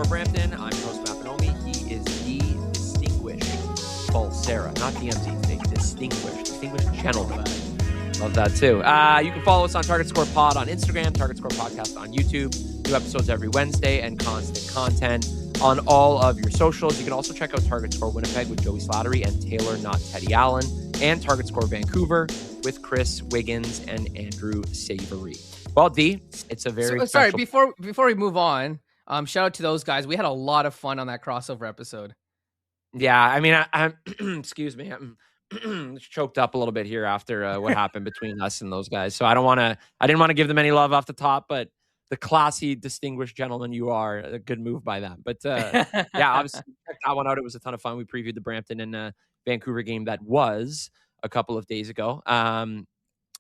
Brampton. I'm your host, Matt Bonomi. He is the distinguished Pulsera, not DMZ today, distinguished gentleman. Love that too. You can follow us on Target Score Pod on Instagram, Target Score Podcast on YouTube. New episodes every Wednesday and constant content on all of your socials. You can also check out Target Score Winnipeg with Joey Slattery and Taylor, not Teddy Allen, and Target Score Vancouver with Chris Wiggins and Andrew Savory. Well, D, it's a very sorry. Before we move on, shout out to those guys. We had a lot of fun on that crossover episode. Yeah, I mean, I'm excuse me, I'm choked up a little bit here after what happened between us and those guys. So I didn't want to give them any love off the top, but the classy, distinguished gentleman you are, a good move by them. But yeah, obviously check that one out. It was a ton of fun. We previewed the Brampton and Vancouver game that was a couple of days ago.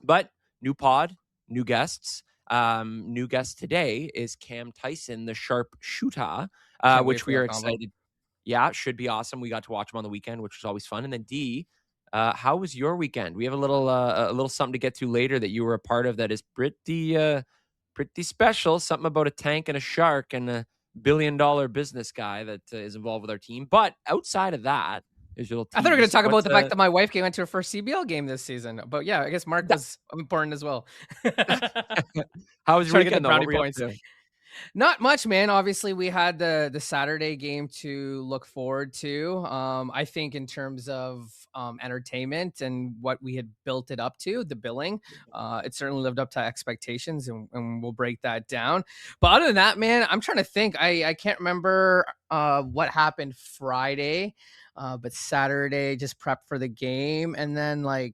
But new pod, new guests. New guest today is Cam Tyson, the sharpshooter, which we are excited. Yeah, it should be awesome. We got to watch him on the weekend, which was always fun. And then D, how was your weekend? We have a little something to get to later that you were a part of that is pretty special. Something about a tank and a shark and a $1 billion business guy that is involved with our team. But outside of that, there's your little tease. I thought we were going to talk about the fact that my wife went to her first CBL game this season. But yeah, I guess Mark was important as well. How was your weekend, though? What were you up to? Not much, man. Obviously, we had the Saturday game to look forward to. I think in terms of entertainment and what we had built it up to, the billing, it certainly lived up to expectations, and we'll break that down. But other than that, man, I'm trying to think. I can't remember what happened Friday, but Saturday just prepped for the game, and then I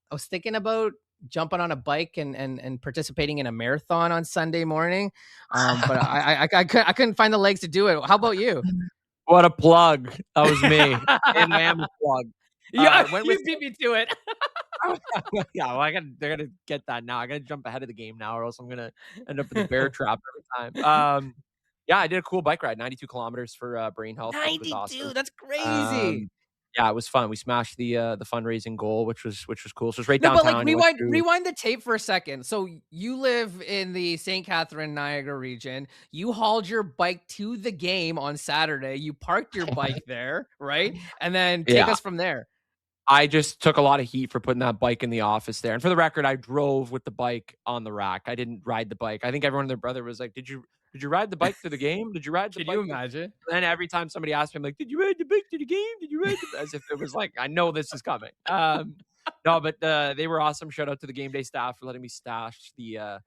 was thinking about jumping on a bike and participating in a marathon on Sunday morning. But I couldn't find the legs to do it. How about you? What a plug. That was me. And I am a plug. Yeah, you beat me to it. Yeah, well, they're gonna get that now. I gotta jump ahead of the game now, or else I'm gonna end up in the bear trap every time. Yeah, I did a cool bike ride, 92 kilometers for brain health. 92, awesome. That's crazy. Yeah, it was fun. We smashed the fundraising goal, which was cool. So it's right downtown. But rewind the tape for a second. So you live in the St. Catherine, Niagara region. You hauled your bike to the game on Saturday. You parked your bike there, right? And then take us from there. I just took a lot of heat for putting that bike in the office there. And for the record, I drove with the bike on the rack. I didn't ride the bike. I think everyone and their brother was like, Did you ride the bike to the game? Did you ride the bike? Can you imagine? And then every time somebody asked me, I'm like, did you ride the bike to the game? Did you ride as if it was like, I know this is coming. No, but they were awesome. Shout out to the game day staff for letting me stash the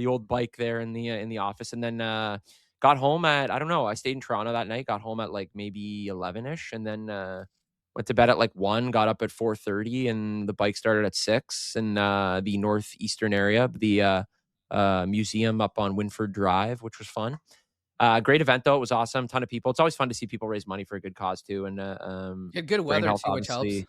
old bike there in the office. And then got home at, I don't know, I stayed in Toronto that night, got home at like maybe 11-ish, and then went to bed at like 1, got up at 4:30, and the bike started at 6 in the northeastern area, the museum up on Winford Drive, which was fun. Great event though. It was awesome. Ton of people. It's always fun to see people raise money for a good cause too. And good weather too, which helps.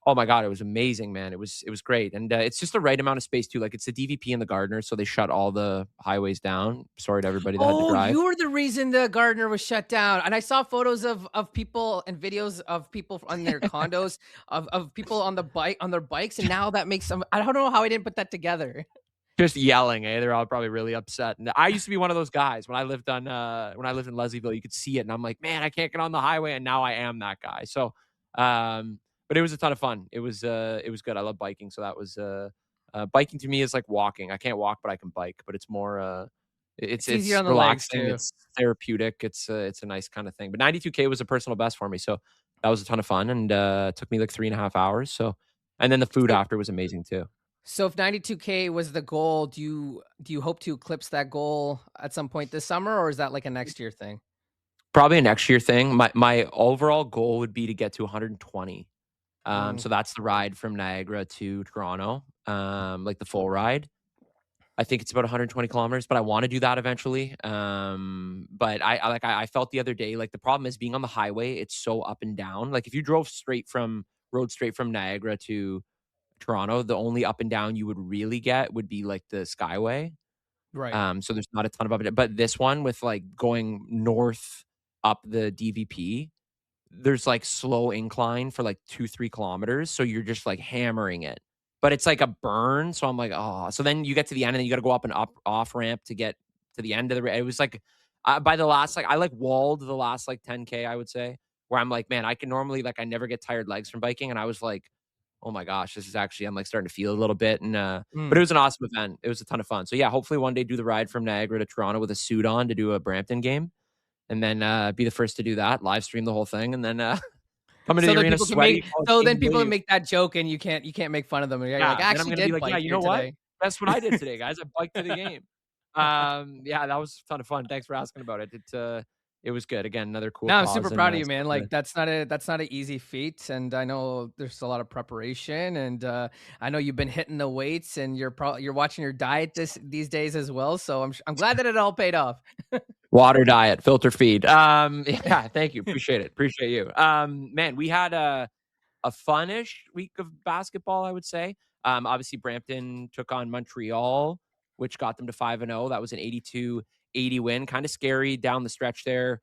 Oh my God, it was amazing, man. It was great. And it's just the right amount of space too. Like it's the DVP and the Gardner, so they shut all the highways down. Sorry to everybody that had to drive. You were the reason the Gardner was shut down. And I saw photos of people and videos of people on their condos, of people on their bikes. And now that makes some, I don't know how I didn't put that together. Just yelling, They're all probably really upset. And I used to be one of those guys when I lived in Leslieville. You could see it, and I'm like, man, I can't get on the highway, and now I am that guy. So, but it was a ton of fun. It was good. I love biking, so that was biking to me is like walking. I can't walk, but I can bike. But it's more it's relaxing. It's therapeutic. It's a nice kind of thing. But 92K was a personal best for me, so that was a ton of fun, and it took me like 3.5 hours. So, and then the food after was amazing too. So if 92K was the goal, do you hope to eclipse that goal at some point this summer, or is that like a next year thing? Probably a next year thing. My overall goal would be to get to 120. So that's the ride from Niagara to Toronto, like the full ride. I think it's about 120 kilometers, but I want to do that eventually. But I felt the other day, like the problem is being on the highway, it's so up and down. Like if you drove straight from Niagara to Toronto, the only up and down you would really get would be like the Skyway. Right. So there's not a ton of up and down. But this one with like going north up the DVP, there's like slow incline for like 2-3 kilometers. So you're just like hammering it. But it's like a burn. So I'm like, oh. So then you get to the end and then you got to go up an off ramp to get to the end of the. It was like, By the last, like, I like walled the last like 10K, I would say, where I'm like, man, I can normally like I never get tired legs from biking, and I was like, oh my gosh, this is actually I'm like starting to feel a little bit, and but it Mm. was an awesome event. It was a ton of fun. So yeah, hopefully one day do the ride from Niagara to Toronto with a suit on to do a Brampton game, and then be the first to do that, live stream the whole thing, and then come into So the then arena people can sweaty, make call it so game then and people leave. make that joke and you can't make fun of them. You're like, Yeah, "I then I'm actually gonna be did like, "Yeah, bike you here know what? today." That's what I did today, guys. I biked to the game." Yeah, that was a ton of fun. Thanks for asking about it. It was good. Again, another cool No, I'm super cause and, proud of you, man. something Like that's not an easy feat, and I know there's a lot of preparation, and I know you've been hitting the weights, and you're watching your diet these days as well. So I'm glad that it all paid off. water diet, filter feed. Yeah, thank you. Appreciate it. Appreciate you. Man, we had a funnish week of basketball, I would say. Obviously Brampton took on Montreal, which got them to 5-0. That was an 82-80 win. Kind of scary down the stretch there.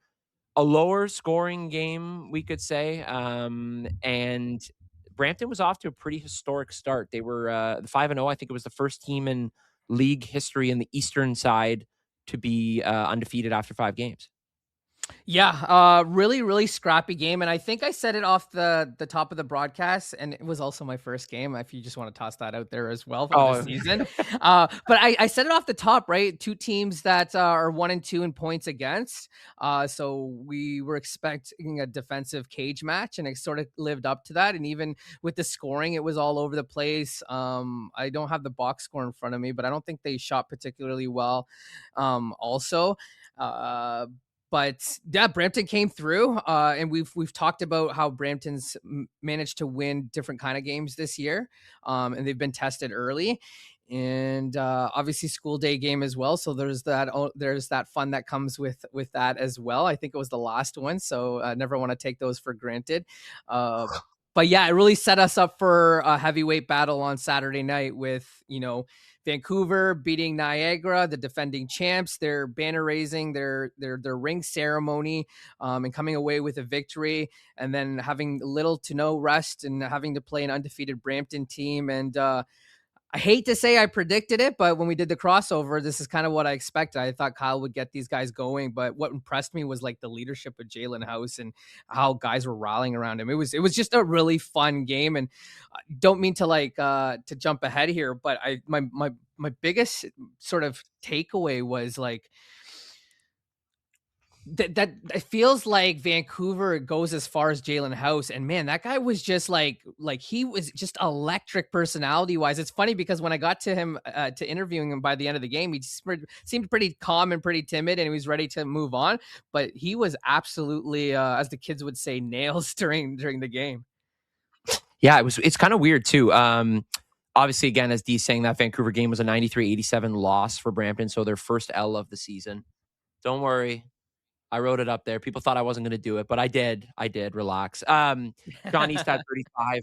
A lower scoring game, we could say. And Brampton was off to a pretty historic start. They were the 5-0. I think it was the first team in league history in the eastern side to be undefeated after 5 games. Yeah, really, really scrappy game, and I think I said it off the top of the broadcast, and it was also my first game. If you just want to toss that out there as well on the Oh, season, but I said it off the top, right? Two teams that are 1 and 2 in points against. So we were expecting a defensive cage match, and it sort of lived up to that. And even with the scoring, it was all over the place. I don't have the box score in front of me, but I don't think they shot particularly well. Also. But yeah, Brampton came through, and we've talked about how Brampton's managed to win different kind of games this year, and they've been tested early, and obviously school day game as well. So there's that fun that comes with that as well. I think it was the last one, so never want to take those for granted. Uh, but yeah, it really set us up for a heavyweight battle on Saturday night with Vancouver beating Niagara, the defending champs, their banner raising, their ring ceremony, and coming away with a victory, and then having little to no rest and having to play an undefeated Brampton team. And I hate to say I predicted it, but when we did the crossover, this is kind of what I expected. I thought Kyle would get these guys going, but what impressed me was like the leadership of Jalen House and how guys were rallying around him. It was just a really fun game, and don't mean to to jump ahead here, but my biggest sort of takeaway was like that it feels like Vancouver goes as far as Jalen House, and man, that guy was just like he was just electric personality wise. It's funny because when I got to him to interviewing him by the end of the game, he just seemed pretty calm and pretty timid, and he was ready to move on. But he was absolutely, as the kids would say, nails during the game. yeah, it's kind of weird too. Obviously, again, as Dee's saying, that Vancouver game was a 93-87 loss for Brampton, so their first L of the season. Don't worry. I wrote it up there. People thought I wasn't going to do it, but I did. I did. Relax. John East had 35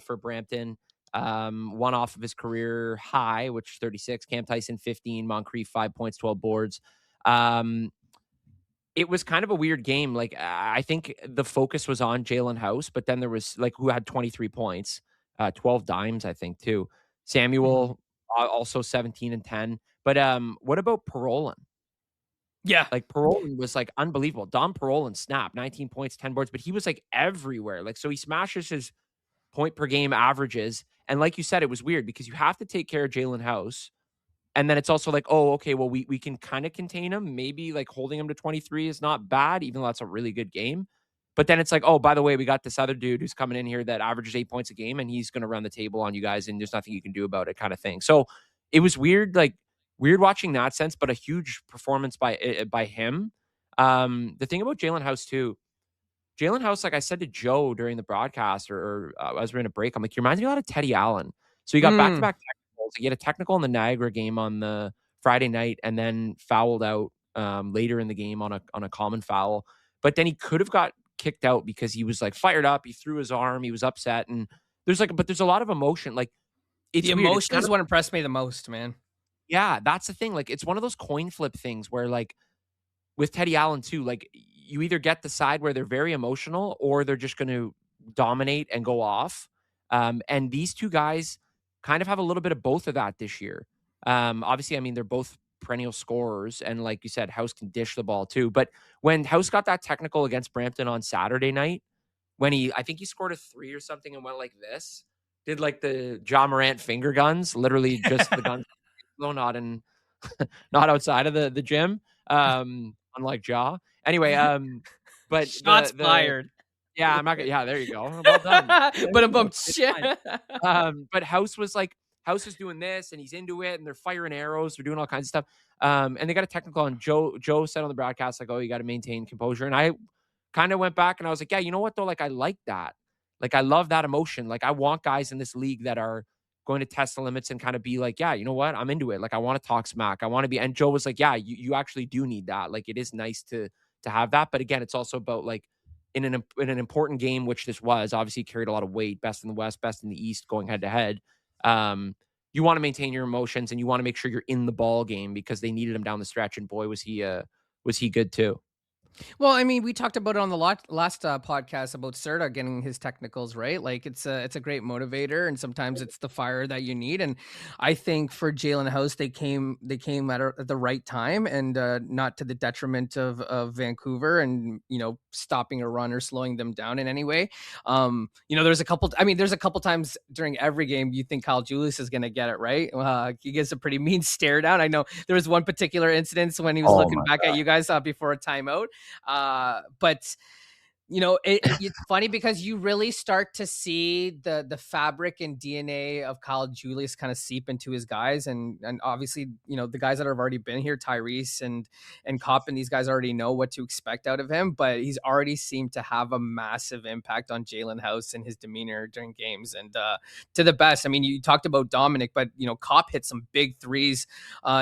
for Brampton. One off of his career high, which 36. Cam Tyson 15. Moncrief 5 points, 12 boards. It was kind of a weird game. Like I think the focus was on Jalen House, but then there was like who had 23 points, 12 dimes, I think too. Mhm. Samuel also 17 and 10. But what about Parolin? Yeah. Like, Parolin was, like, unbelievable. Dom Parolin snapped 19 points, 10 boards, but he was, like, everywhere. Like, so he smashes his point per game averages, and like you said, it was weird because you have to take care of Jalen House, and then it's also like, "Oh, okay, well, we can kinda contain him. Maybe, like, holding him to 23 is not bad, even though that's a really good game." But then it's like, "Oh, by the way, we got this other dude who's coming in here that averages 8 points a game, and he's gonna run the table on you guys, and there's nothing you can do about it," kinda thing. So, it was weird, like, weird watching that sense, but a huge performance by him. The thing about Jalen House too, Jalen House, like I said to Joe during the broadcast or as we're in a break, I'm like, "He reminds me a lot of Teddy Allen." So, he got Mm. back-to-back technicals. He had a technical in the Niagara game on the Friday night and then fouled out, later in the game on a common foul. But then he could have got kicked out because he was, like, fired up, he threw his arm, he was upset, and there's a lot of emotion, like, The it's weird, it's emotion kind is of what impressed me the most, man. yeah, that's the thing, like, it's one of those coin flip things where, like, with Teddy Allen too, like, you either get the side where they're very emotional or they're just gonna dominate and go off, and these 2 guys kind of have a little bit of both of that this year. Obviously, I mean, they're both perennial scorers. And like you said, House can dish the ball too. But when House got that technical against Brampton on Saturday night, when I think he scored a 3 or something and went like this, did like the Ja Morant finger guns, literally just the guns, no, not in, not outside of the gym. Unlike Ja. Anyway, but Shots fired. yeah, I'm not gonna, yeah, there you go. Well done. There But a you go. bump. It's fine. But House is doing this and he's into it and they're firing arrows, they're doing all kinds of stuff. And they got a technical on Joe. Joe said on the broadcast, like, oh, you got to maintain composure. And I kind of went back and I was like, yeah, you know what though? Like, I like that. Like, I love that emotion. Like, I want guys in this league that are going to test the limits and kind of be like, yeah, you know what? I'm into it. Like, I want to talk smack. I want to be. And Joe was like, yeah, you actually do need that. Like, it is nice to have that. But again, it's also about like in an important game, which this was, obviously carried a lot of weight, best in the West, best in the East, going head to head. You want to maintain your emotions and you want to make sure you're in the ball game because they needed him down the stretch. And boy, was he good too. Well, I mean, we talked about it on the last podcast about Serta getting his technicals right. Like it's a great motivator, and sometimes it's the fire that you need. And I think for Jalen House, they came at the right time, and not to the detriment of Vancouver, and stopping a run or slowing them down in any way. There's a couple. I mean, there's a couple times during every game you think Kyle Julius is going to get it right. He gets a pretty mean stare down. I know there was one particular incident when he was looking back at you guys before a timeout. But it's funny because you really start to see the fabric and DNA of Kyle Julius kind of seep into his guys, and obviously the guys that have already been here, Tyrese and Kopp, and these guys already know what to expect out of him. But he's already seemed to have a massive impact on Jalen House and his demeanor during games, and to the best. I mean, you talked about Dominic, but Kopp hit some big threes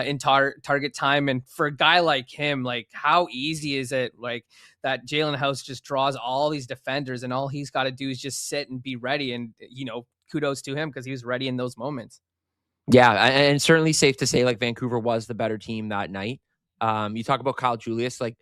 in target time, and for a guy like him, like how easy is it like that Jalen House just draws all these defenders and all he's got to do is just sit and be ready. And, kudos to him because he was ready in those moments. Yeah. And certainly safe to say like Vancouver was the better team that night. You talk about Kyle Julius, like,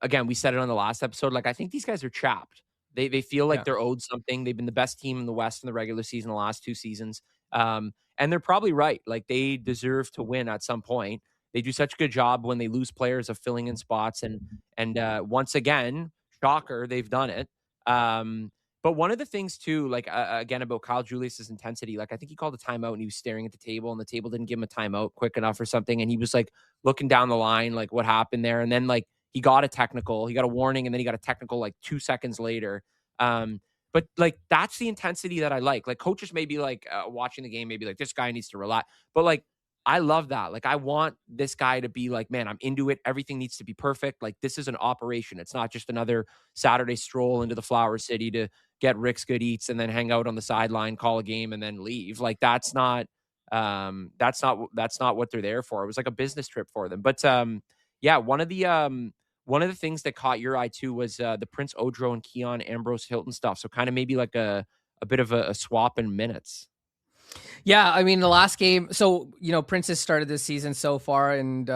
again, we said it on the last episode. Like, I think these guys are chapped. They feel like they're owed something. They've been the best team in the West in the regular season the last 2 seasons. And they're probably right. Like, they deserve to win at some point. They do such a good job when they lose players of filling in spots. And once again, shocker, they've done it. But one of the things too, like, again, about Kyle Julius's intensity, like, I think he called a timeout and he was staring at the table and the table didn't give him a timeout quick enough or something. And he was like looking down the line, like what happened there. And then like he got a technical, he got a warning, and then he got a technical like 2 seconds later. But like, that's the intensity that I like. Like, coaches may be like watching the game, maybe like, this guy needs to relax. But like, I love that. Like, I want this guy to be like, man, I'm into it. Everything needs to be perfect. Like, this is an operation. It's not just another Saturday stroll into the Flower City to get Rick's good eats and then hang out on the sideline, call a game, and then leave. Like, that's not what they're there for. It was like a business trip for them. But yeah, one of the things that caught your eye too was the Prince Odro and Keon Ambrose Hilton stuff. So kind of maybe like a bit of a swap in minutes. Yeah, I mean the last game. So Prince has started this season so far, and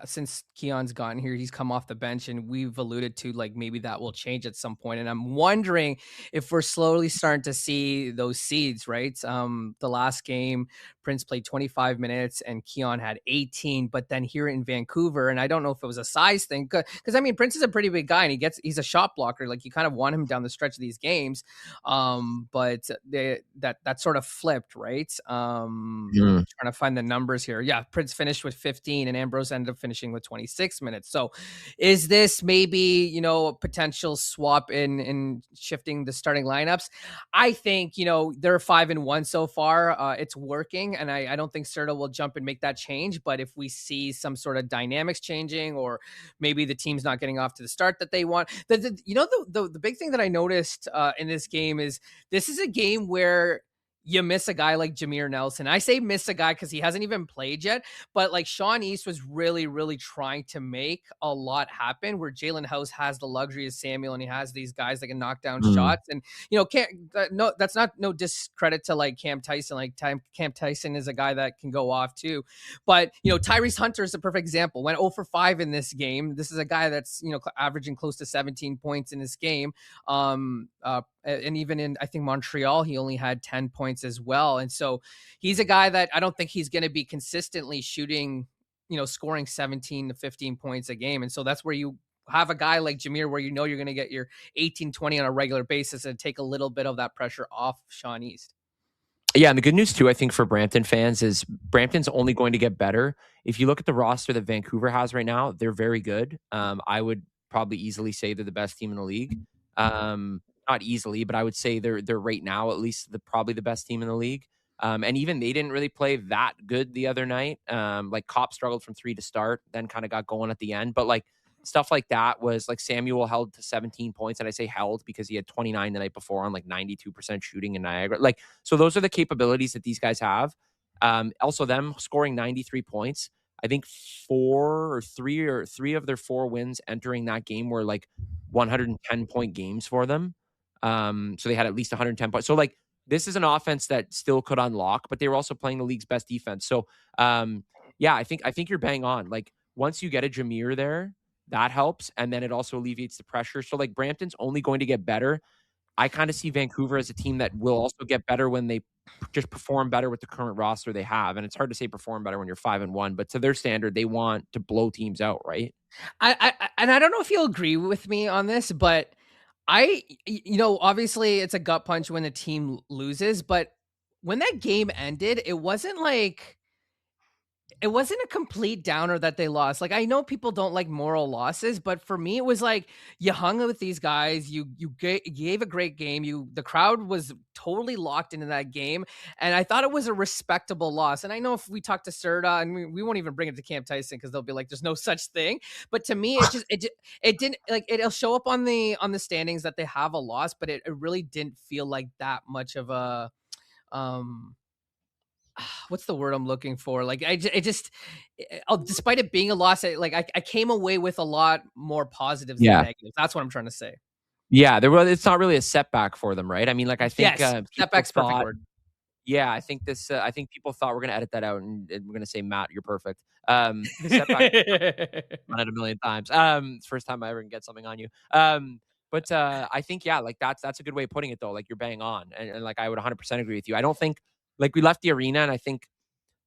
since Keon's gotten here, he's come off the bench, and we've alluded to like maybe that will change at some point. And I'm wondering if we're slowly starting to see those seeds. Right, the last game, Prince played 25 minutes, and Keon had 18. But then here in Vancouver, and I don't know if it was a size thing, because I mean Prince is a pretty big guy, and he's a shot blocker. Like you kind of want him down the stretch of these games, but that sort of flipped, right? Trying to find the numbers here. Yeah, Prince finished with 15 and Ambrose ended up finishing with 26 minutes. So is this maybe, a potential swap in shifting the starting lineups? I think, they're 5-1 so far. It's working, and I don't think Serta will jump and make that change. But if we see some sort of dynamics changing, or maybe the team's not getting off to the start that they want, the big thing that I noticed in this game is this is a game where you miss a guy like Jameer Nelson. I say miss a guy because he hasn't even played yet, but like Sean East was really, really trying to make a lot happen, where Jalen House has the luxury of Samuel, and he has these guys that can knock down shots. And, that's not no discredit to like Cam Tyson. Like Cam Tyson is a guy that can go off too. But, Tyrese Hunter is a perfect example. Went 0 for 5 in this game. This is a guy that's, averaging close to 17 points in this game. And even in, I think, Montreal, he only had 10 points as well. And so he's a guy that I don't think he's going to be consistently shooting scoring 17 to 15 points a game. And so that's where you have a guy like Jameer where you're going to get your 18, 20 on a regular basis and take a little bit of that pressure off Sean East. Yeah, and the good news too, I think, for Brampton fans is Brampton's only going to get better. If you look at the roster that Vancouver has right now, they're very good. I would probably easily say they're the best team in the league. Not easily, but I would say they're right now at least probably the best team in the league. And even they didn't really play that good the other night. Like Kopp struggled from 3 to start, then kind of got going at the end. But like stuff like that was like Samuel held to 17 points. And I say held because he had 29 the night before on like 92% shooting in Niagara. Like, so those are the capabilities that these guys have. Also them scoring 93 points. I think three of their 4 wins entering that game were like 110-point games for them. So they had at least 110 points. So like this is an offense that still could unlock, but they were also playing the league's best defense. So yeah, I think you're bang on. Like once you get a Jameer there, that helps. And then it also alleviates the pressure. So like Brampton's only going to get better. I kind of see Vancouver as a team that will also get better when they just perform better with the current roster they have. And it's hard to say perform better when you're 5-1, but to their standard, they want to blow teams out, right? And I don't know if you'll agree with me on this, but obviously it's a gut punch when the team loses, but when that game ended, it wasn't a complete downer that they lost. Like, I know people don't like moral losses, but for me, it was like you hung with these guys. You gave a great game. The crowd was totally locked into that game, and I thought it was a respectable loss. And I know if we talk to Serta, and we won't even bring it to Cam Tyson because they'll be like, "There's no such thing." But to me, it didn't like it'll show up on the standings that they have a loss, but it really didn't feel like that much of a what's the word I'm looking for? Like despite it being a loss, I came away with a lot more positives than negatives. That's what I'm trying to say. Yeah, it's not really a setback for them, right? I mean, like I think setback's perfect word. Yeah, I think I think people thought we're gonna edit that out and we're gonna say, Matt, you're perfect. Setback run it a million times. First time I ever can get something on you. But I think like that's a good way of putting it though. Like you're bang on, and like I would 100% agree with you. I don't think like we left the arena, and I think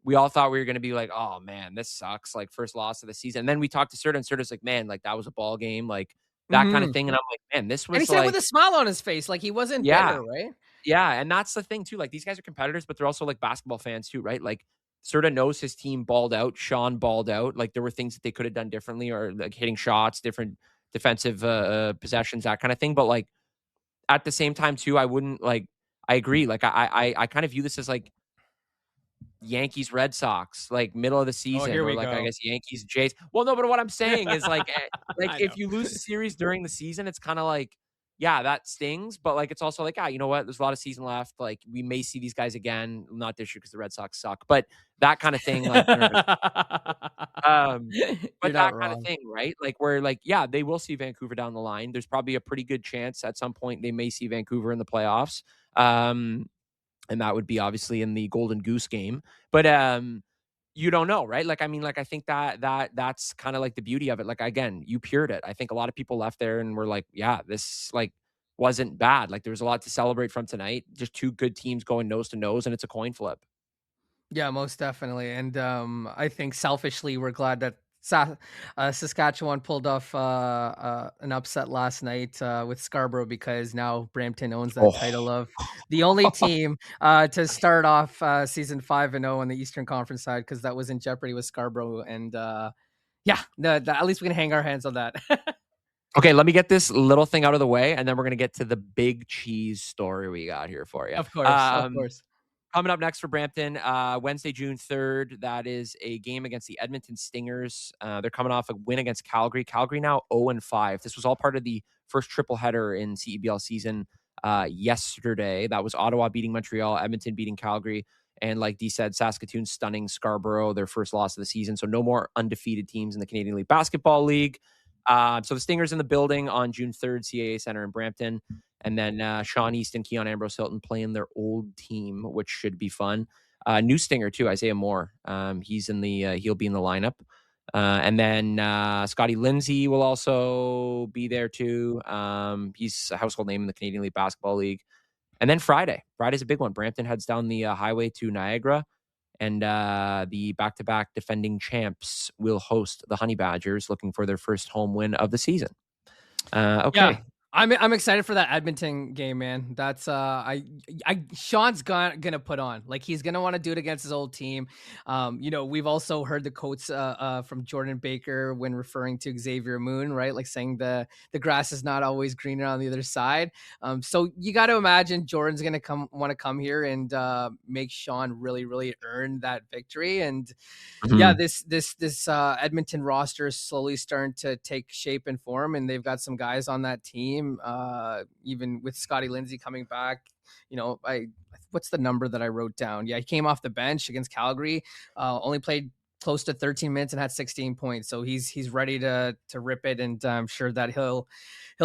we all thought we were going to be like, oh man, this sucks. Like first loss of the season. And then we talked to Serta, and Serta's like, man, like that was a ball game, like that kind of thing. And I'm like, man, this was. And he said with a smile on his face, like he wasn't bitter, right? Yeah, and that's the thing too. Like these guys are competitors, but they're also like basketball fans too, right? Like Serta knows his team balled out. Sean balled out. Like there were things that they could have done differently, or like hitting shots, different defensive possessions, that kind of thing. But like at the same time too, I wouldn't like. I agree. Like I kind of view this as like Yankees Red Sox, like middle of the season, or like I guess Yankees Jays. Well, no, but what I'm saying is like if you lose a series during the season, it's kind of like, yeah, that stings. But like it's also like, you know what? There's a lot of season left. Like we may see these guys again, not this year because the Red Sox suck, but that kind of thing. Like, but that kind of thing, right? Like where like they will see Vancouver down the line. There's probably a pretty good chance at some point they may see Vancouver in the playoffs. And that would be obviously in the Golden Goose game. But you don't know, right? Like, I mean, like, I think that's kind of like the beauty of it. Like, again, you pured it. I think a lot of people left there and were like, yeah, this like wasn't bad. Like there was a lot to celebrate from tonight. Just 2 good teams going nose to nose, and it's a coin flip. Yeah, most definitely. And I think selfishly, we're glad that Saskatchewan pulled off an upset last night with Scarborough, because now Brampton owns that title of the only team to start off season 5-0 on the Eastern Conference side, because that was in jeopardy with Scarborough. And at least we can hang our hands on that. Okay, let me get this little thing out of the way, and then we're going to get to the big cheese story we got here for you. Of course. Coming up next for Brampton, Wednesday, June 3rd, that is a game against the Edmonton Stingers. They're coming off a win against Calgary. Calgary now 0-5. This was all part of the first triple header in CEBL season yesterday. That was Ottawa beating Montreal, Edmonton beating Calgary, and like Dee said, Saskatoon stunning Scarborough, their first loss of the season. So no more undefeated teams in the Canadian League Basketball League. So the Stingers in the building on June 3rd, CAA Center in Brampton. And then Sean East and Keon Ambrose Hilton playing their old team, which should be fun. New Stinger too, Isaiah Moore. He'll be in the lineup. And then Scotty Lindsay will also be there too. He's a household name in the Canadian League Basketball League. And then Friday's a big one. Brampton heads down the highway to Niagara, And the back-to-back defending champs will host the Honey Badgers, looking for their first home win of the season. Okay. Yeah. I'm excited for that Edmonton game, man. That's Sean's gonna put on, like, he's gonna want to do it against his old team. We've also heard the quotes from Jordan Baker when referring to Xavier Moon, right? Like saying the grass is not always greener on the other side. So you got to imagine Jordan's gonna want to come here and make Sean really, really earn that victory. And yeah, this Edmonton roster is slowly starting to take shape and form, and they've got some guys on that team. Even with Scotty Lindsay coming back, what's the number that I wrote down? Yeah, he came off the bench against Calgary, only played close to 13 minutes and had 16 points. So he's ready to rip it, and I'm sure that he'll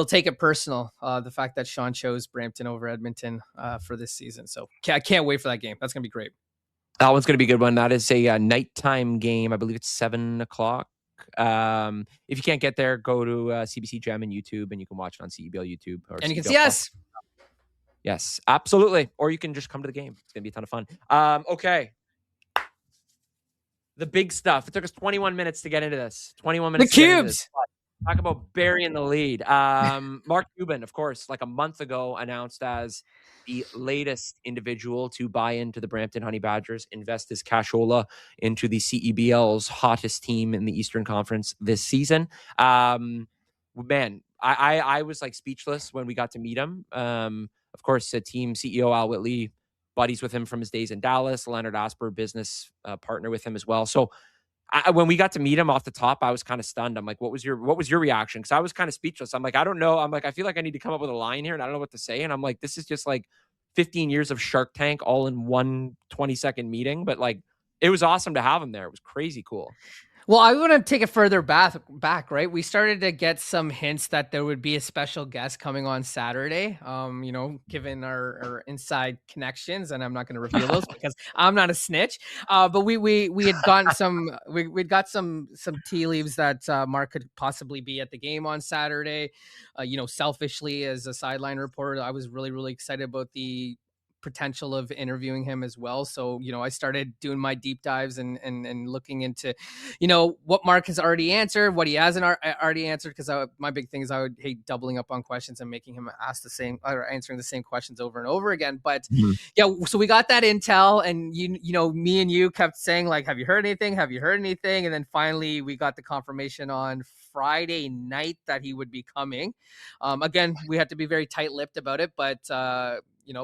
take it personal. The fact that Sean chose Brampton over Edmonton for this season. So I can't wait for that game. That's gonna be great. That one's going to be a good one. That is a nighttime game. I believe it's 7:00. If you can't get there, go to CBC Gem and YouTube, and you can watch it on CEBL YouTube. And you can see us. Yes, absolutely. Or you can just come to the game. It's going to be a ton of fun. Okay. The big stuff. It took us 21 minutes to get into this. 21 minutes. The cubes. Talk about burying the lead. Mark Cuban, of course, like a month ago, announced as the latest individual to buy into the Brampton Honey Badgers, invest his cashola into the CEBL's hottest team in the Eastern Conference this season. Man, I was like speechless when we got to meet him. Of course, team CEO Al Whitley, buddies with him from his days in Dallas. Leonard Asper, business partner with him as well. So when we got to meet him off the top, I was kind of stunned. I'm like, what was your reaction? Because I was kind of speechless. I'm like, I don't know. I'm like, I feel like I need to come up with a line here, and I don't know what to say. And I'm like, this is just like 15 years of Shark Tank all in one 20-second meeting. But like, it was awesome to have him there. It was crazy cool. Well, I want to take it further back, right? We started to get some hints that there would be a special guest coming on Saturday. Given our inside connections, and I'm not going to reveal those because I'm not a snitch. But we had gotten we'd got some tea leaves that Mark could possibly be at the game on Saturday. Selfishly as a sideline reporter, I was really, really excited about the potential of interviewing him as well. So, I started doing my deep dives and looking into, what Mark has already answered, what he hasn't already answered. Because my big thing is I would hate doubling up on questions and making him ask the same or answering the same questions over and over again. But yeah, so we got that intel, and me and you kept saying like, have you heard anything? Have you heard anything? And then finally we got the confirmation on Friday night that he would be coming. Again, we had to be very tight-lipped about it, but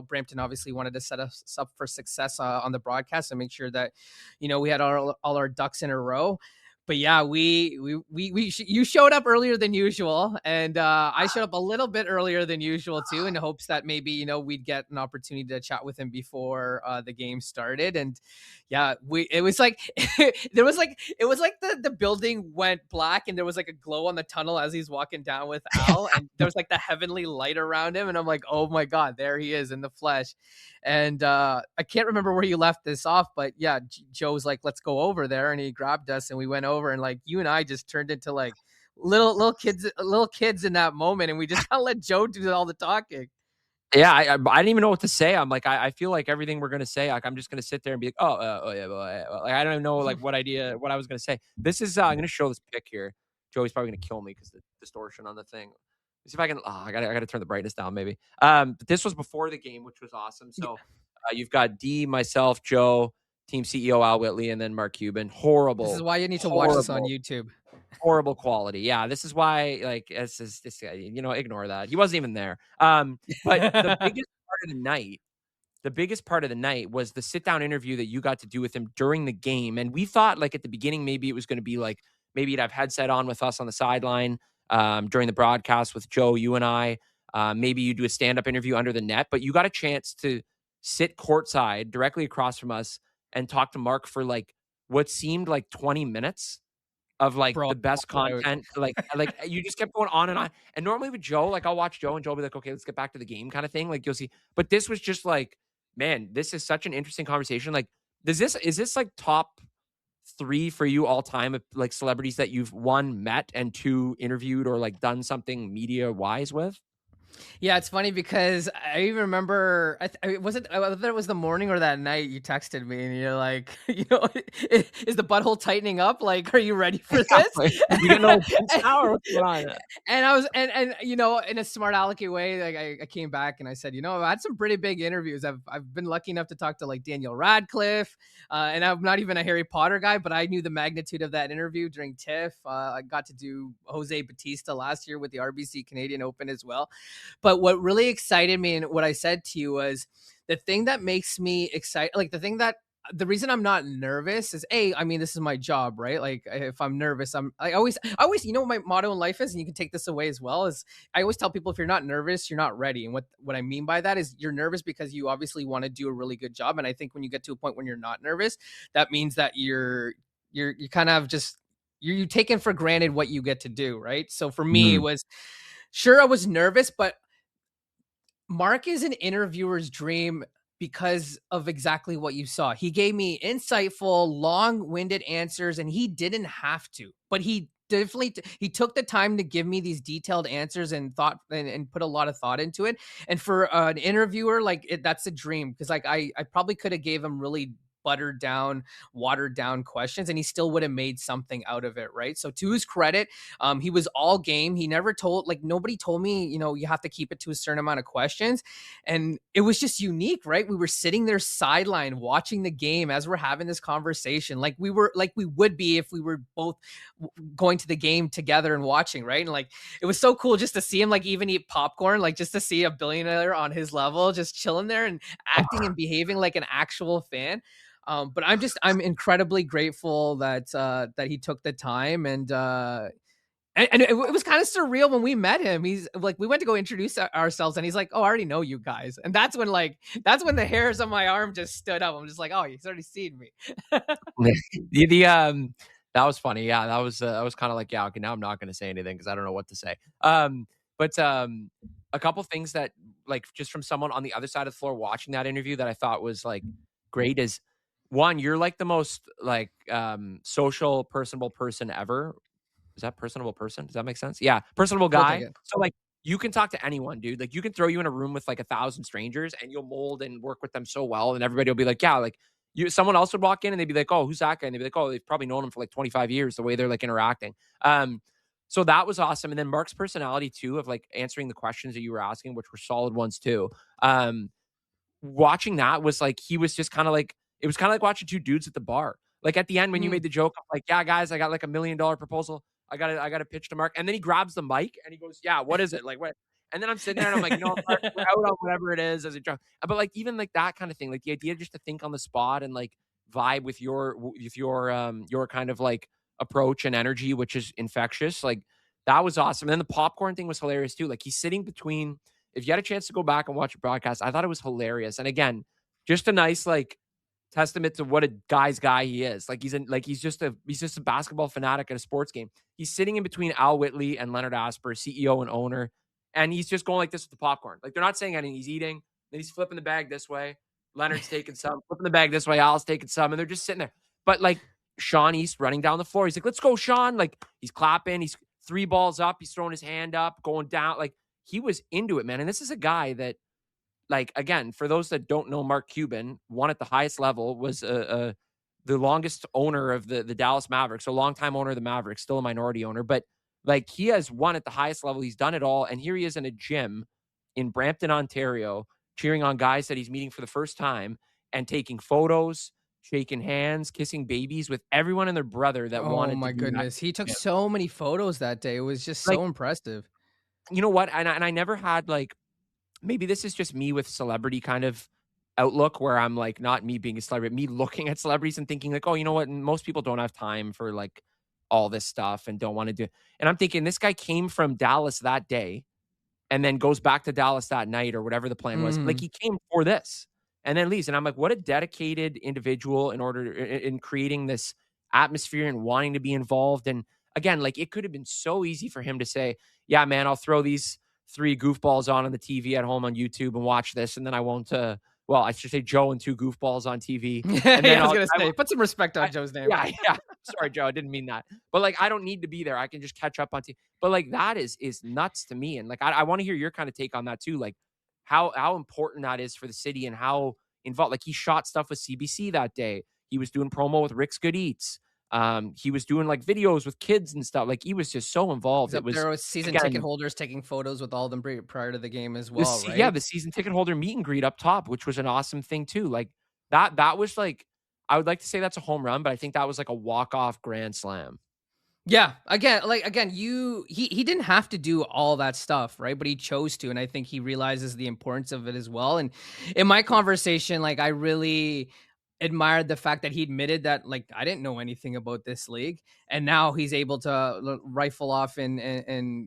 Brampton obviously wanted to set us up for success on the broadcast and make sure that, we had all our ducks in a row. But yeah, you showed up earlier than usual, and I showed up a little bit earlier than usual too, in hopes that maybe we'd get an opportunity to chat with him before the game started. And yeah, it was like the building went black, and there was like a glow on the tunnel as he's walking down with Al, and there was like the heavenly light around him, and I'm like, oh my god, there he is in the flesh. And I can't remember where you left this off, but yeah, Joe was like, let's go over there, and he grabbed us and we went over, and like you and I just turned into like little kids in that moment, and we just kind of let Joe do all the talking. Yeah, I didn't even know what to say. I'm like, I feel like everything we're gonna say, like I'm just gonna sit there and be like, oh yeah, like I don't even know like what I was gonna say. This is I'm gonna show this pic here. Joey's probably gonna kill me because the distortion on the thing. Let's see if I can. Oh, I gotta turn the brightness down maybe. But this was before the game, which was awesome. So you've got D, myself, Joe, team CEO Al Whitley, and then Mark Cuban. Horrible. This is why you need to watch this on YouTube. Horrible quality. Yeah, this is why, like, this ignore that. He wasn't even there. But the biggest part of the night was the sit-down interview that you got to do with him during the game. And we thought, like, at the beginning, maybe it was going to be like, maybe he'd have headset on with us on the sideline during the broadcast with Joe, you and I. Maybe you do a stand-up interview under the net, but you got a chance to sit courtside directly across from us and talk to Mark for like what seemed like 20 minutes of like the best content. Like you just kept going on and on. And normally with Joe, like I'll watch Joe and Joe will be like, okay, let's get back to the game kind of thing. Like you'll see, but this was just like, man, this is such an interesting conversation. Like, is this like top 3 for you all time of like celebrities that you've, 1, met, and 2, interviewed or like done something media wise with? Yeah, it's funny because I even remember was it whether it was the morning or that night you texted me and you're like, is the butthole tightening up? Like, are you ready for Yeah, this? like, you getting all tense now or what's going on? And I was and in a smart alecky way, like I came back and I said, I've had some pretty big interviews. I've been lucky enough to talk to like Daniel Radcliffe, and I'm not even a Harry Potter guy, but I knew the magnitude of that interview during TIFF. I got to do Jose Batista last year with the RBC Canadian Open as well. But what really excited me and what I said to you was the thing that makes me excited, like the reason I'm not nervous is I mean, this is my job, right? Like if I'm nervous, I always, what my motto in life is, and you can take this away as well, is I always tell people if you're not nervous, you're not ready. And what I mean by that is you're nervous because you obviously want to do a really good job. And I think when you get to a point when you're not nervous, that means that you're kind of just you're taking for granted what you get to do, right? So for me, it Mhm. was sure I was nervous, but Mark is an interviewer's dream because of exactly what you saw. He gave me insightful, long-winded answers, and he didn't have to, but he definitely he took the time to give me these detailed answers and thought and put a lot of thought into it. And for an interviewer, like that's a dream because like I probably could have gave him really buttered down, watered down questions, and he still would have made something out of it, right? So to his credit, he was all game. He never told, like, nobody told me, you have to keep it to a certain amount of questions. And it was just unique, right? We were sitting there sideline watching the game as we're having this conversation. Like we would be if we were both going to the game together and watching, right? And like, it was so cool just to see him, like, even eat popcorn, like, just to see a billionaire on his level, just chilling there and acting and behaving like an actual fan. But I'm incredibly grateful that he took the time and it was kind of surreal when we met him. He's like, we went to go introduce ourselves, and he's like, "Oh, I already know you guys." And that's when the hairs on my arm just stood up. I'm just like, "Oh, he's already seen me." That was funny. Yeah, that was kind of like, yeah, okay, now I'm not going to say anything because I don't know what to say. But a couple things that like just from someone on the other side of the floor watching that interview that I thought was like great is one, you're like the most like social, personable person ever. Is that personable person? Does that make sense? Yeah, personable We'll take guy. it. So like you can talk to anyone, dude. Like you can throw you in a room with like 1,000 strangers and you'll mold and work with them so well, and everybody will be like, yeah, like someone else would walk in and they'd be like, oh, who's that guy? And they'd be like, oh, they've probably known him for like 25 years, the way they're like interacting. So that was awesome. And then Mark's personality too, of like answering the questions that you were asking, which were solid ones too. Watching that was like he was just kind of like it was kind of like watching two dudes at the bar. Like at the end when you made Mm. the joke of like, yeah, guys, I got like $1 million proposal. I got to pitch to Mark. And then he grabs the mic and he goes, yeah, what is it? Like what? And then I'm sitting there and I'm like, Mark, we're out on whatever it is as a joke. But like even like that kind of thing, like the idea just to think on the spot and like vibe with your kind of like approach and energy, which is infectious. Like that was awesome. And then the popcorn thing was hilarious too. Like he's sitting between if you had a chance to go back and watch a broadcast, I thought it was hilarious. And again, just a nice like testament to what a guy's guy he is. Like he's just a basketball fanatic at a sports game. He's sitting in between Al Whitley and Leonard Asper, CEO and owner, and he's just going like this with the popcorn. Like they're not saying anything. He's eating, then he's flipping the bag this way. Leonard's taking some, flipping the bag this way. Al's taking some, and they're just sitting there. But like Sean East running down the floor, he's like, "Let's go, Sean!" Like he's clapping. He's 3 balls up. He's throwing his hand up, going down. Like he was into it, man. And this is a guy that, like, again, for those that don't know, Mark Cuban, won at the highest level, was the longest owner of the Dallas Mavericks, a longtime owner of the Mavericks, still a minority owner, but like he has won at the highest level. He's done it all, and here he is in a gym in Brampton, Ontario, cheering on guys that he's meeting for the first time and taking photos, shaking hands, kissing babies with everyone and their brother that Oh wanted to my do that. goodness, he took Yeah. so many photos that day. It was just Like, so impressive. you know what? And I never had like maybe this is just me with celebrity kind of outlook where I'm like not me being a celebrity, me looking at celebrities and thinking like, oh, you know what? Most people don't have time for like all this stuff and don't want to do. And I'm thinking this guy came from Dallas that day and then goes back to Dallas that night or whatever the plan was. Like Mhm. he came for this and then leaves. And I'm like, what a dedicated individual in order in creating this atmosphere and wanting to be involved. And again, like it could have been so easy for him to say, yeah, man, I'll throw these 3 goofballs on the TV at home on YouTube and watch this. And then I won't, well, I should say Joe and 2 goofballs on TV. And Yeah, then I was gonna say, put some respect I, on Joe's name. yeah, yeah. Sorry, Joe, I didn't mean that. But like, I don't need to be there. I can just catch up on TV. But like, that is nuts to me. And like, I want to hear your kind of take on that too. Like, how important that is for the city and how involved. Like, he shot stuff with CBC that day. He was doing promo with Rick's Good Eats. He was doing like videos with kids and stuff. Like, he was just so involved. It was there was season ticket holders taking photos with all of them prior to the game as well, right? Yeah, the season ticket holder meet and greet up top, which was an awesome thing too. Like that was like, I would like to say that's a home run, but I think that was like a walk-off grand slam. Yeah, again, he didn't have to do all that stuff, right? But he chose to, and I think he realizes the importance of it as well. And in my conversation, like, I really admired the fact that he admitted that, like, I didn't know anything about this league, and now he's able to rifle off and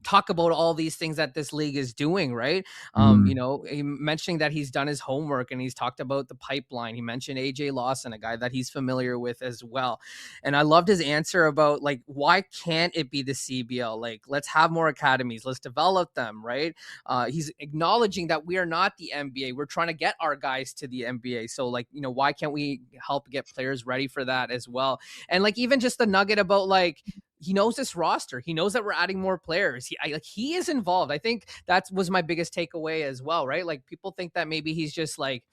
talk about all these things that this league is doing, right? Mentioning that he's done his homework and he's talked about the pipeline. He mentioned AJ Lawson, a guy that he's familiar with as well. And I loved his answer about, like, why can't it be the CBL? Like, let's have more academies. Let's develop them, right? He's acknowledging that we are not the NBA. We're trying to get our guys to the NBA. So, like, why can't we help get players ready for that as well? And like, even just the nugget about, like, he knows this roster. He knows that we're adding more players. He is involved. I think that was my biggest takeaway as well, right? Like, people think that maybe he's just like,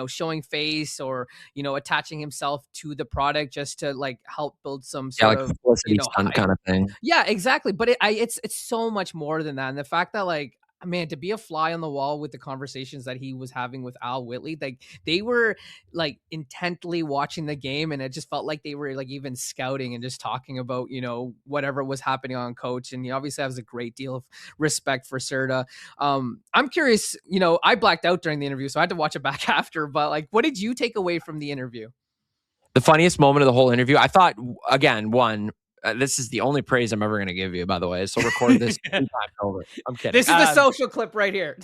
showing face or, attaching himself to the product just to like help build some sort of publicity stunt kind of thing. Yeah, exactly. But it's so much more than that. And the fact that, like, man, to be a fly on the wall with the conversations that he was having with Al Whitley, like, they were like intently watching the game, and it just felt like they were like even scouting and just talking about, whatever was happening on coach. And he obviously has a great deal of respect for Serta. I'm curious, I blacked out during the interview, so I had to watch it back after, but like, what did you take away from the interview? The funniest moment of the whole interview, I thought, again, this is the only praise I'm ever going to give you, by the way. So record this 3 times over. I'm kidding. This is the social clip right here.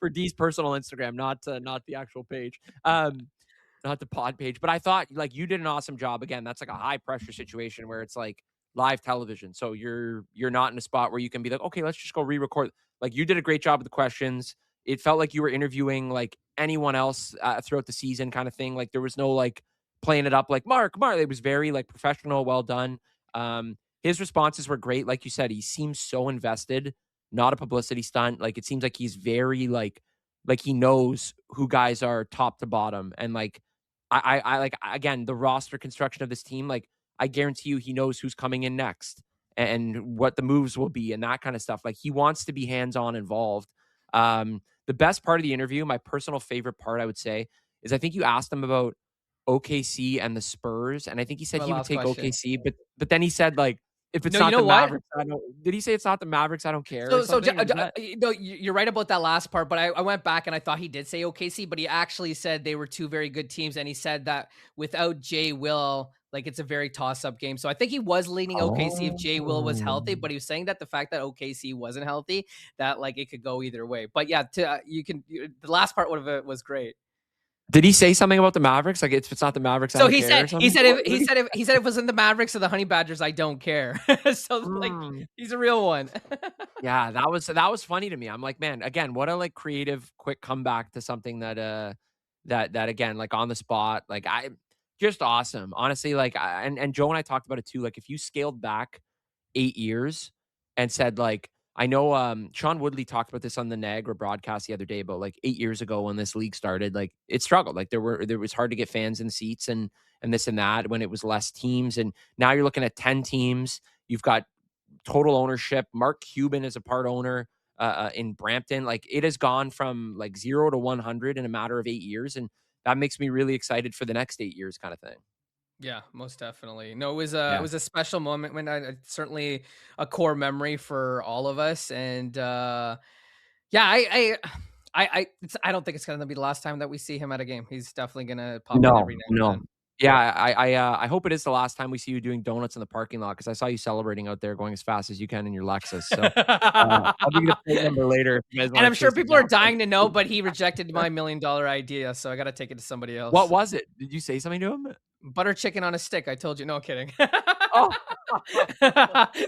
For D's personal Instagram, not the actual page, not the pod page. But I thought, like, you did an awesome job. Again, that's like a high pressure situation where it's like live television. So you're not in a spot where you can be like, okay, let's just go re-record. Like, you did a great job with the questions. It felt like you were interviewing like anyone else throughout the season, kind of thing. Like, there was no like playing it up like Mark. It was very like professional, well done. His responses were great. Like you said, he seems so invested, not a publicity stunt. Like, it seems like he's very like he knows who guys are top to bottom. And like, I like, again, the roster construction of this team, like, I guarantee you he knows who's coming in next and what the moves will be and that kind of stuff. Like, he wants to be hands-on involved. The best part of the interview, my personal favorite part, I would say, is I think you asked him about OKC and the Spurs, and I think he said he would take OKC, but then he said, like, if it's not the Mavericks, did he say it's not the Mavericks? I don't care. No, you're right about that last part, but I went back and I thought he did say OKC, but he actually said they were 2 very good teams, and he said that without Jay Will, like, it's a very toss-up game. So I think he was leaning OKC if Jay Will was healthy, but he was saying that the fact that OKC wasn't healthy, that like it could go either way. But yeah, the last part of it was great. Did he say something about the Mavericks? Like, if it's not the Mavericks, I don't care. He said if it was in the Mavericks or the Honey Badgers, I don't care. So like, he's a real one. Yeah, that was funny to me. I'm like, man, again, what a like creative, quick comeback to something that again, like, on the spot, like, I just awesome. Honestly, like, and Joe and I talked about it too. Like, if you scaled back 8 years and said, like, I know Sean Woodley talked about this on the Niagara broadcast the other day about like 8 years ago when this league started, like, it struggled. Like, there was hard to get fans in seats and this and that when it was less teams. And now you're looking at 10 teams. You've got total ownership. Mark Cuban is a part owner in Brampton. Like, it has gone from like 0 to 100 in a matter of 8 years. And that makes me really excited for the next 8 years kind of thing. Yeah, most definitely. No, it was a special moment when certainly a core memory for all of us. And I don't think it's going to be the last time that we see him at a game. He's definitely going to pop in every now and then. Yeah, I hope it is the last time we see you doing donuts in the parking lot, because I saw you celebrating out there, going as fast as you can in your Lexus. So I'll give you the phone number later. And I'm sure people are dying to know, but he rejected my $1 million idea, so I got to take it to somebody else. What was it? Did you say something to him? Butter chicken on a stick. I told you. No kidding. Oh,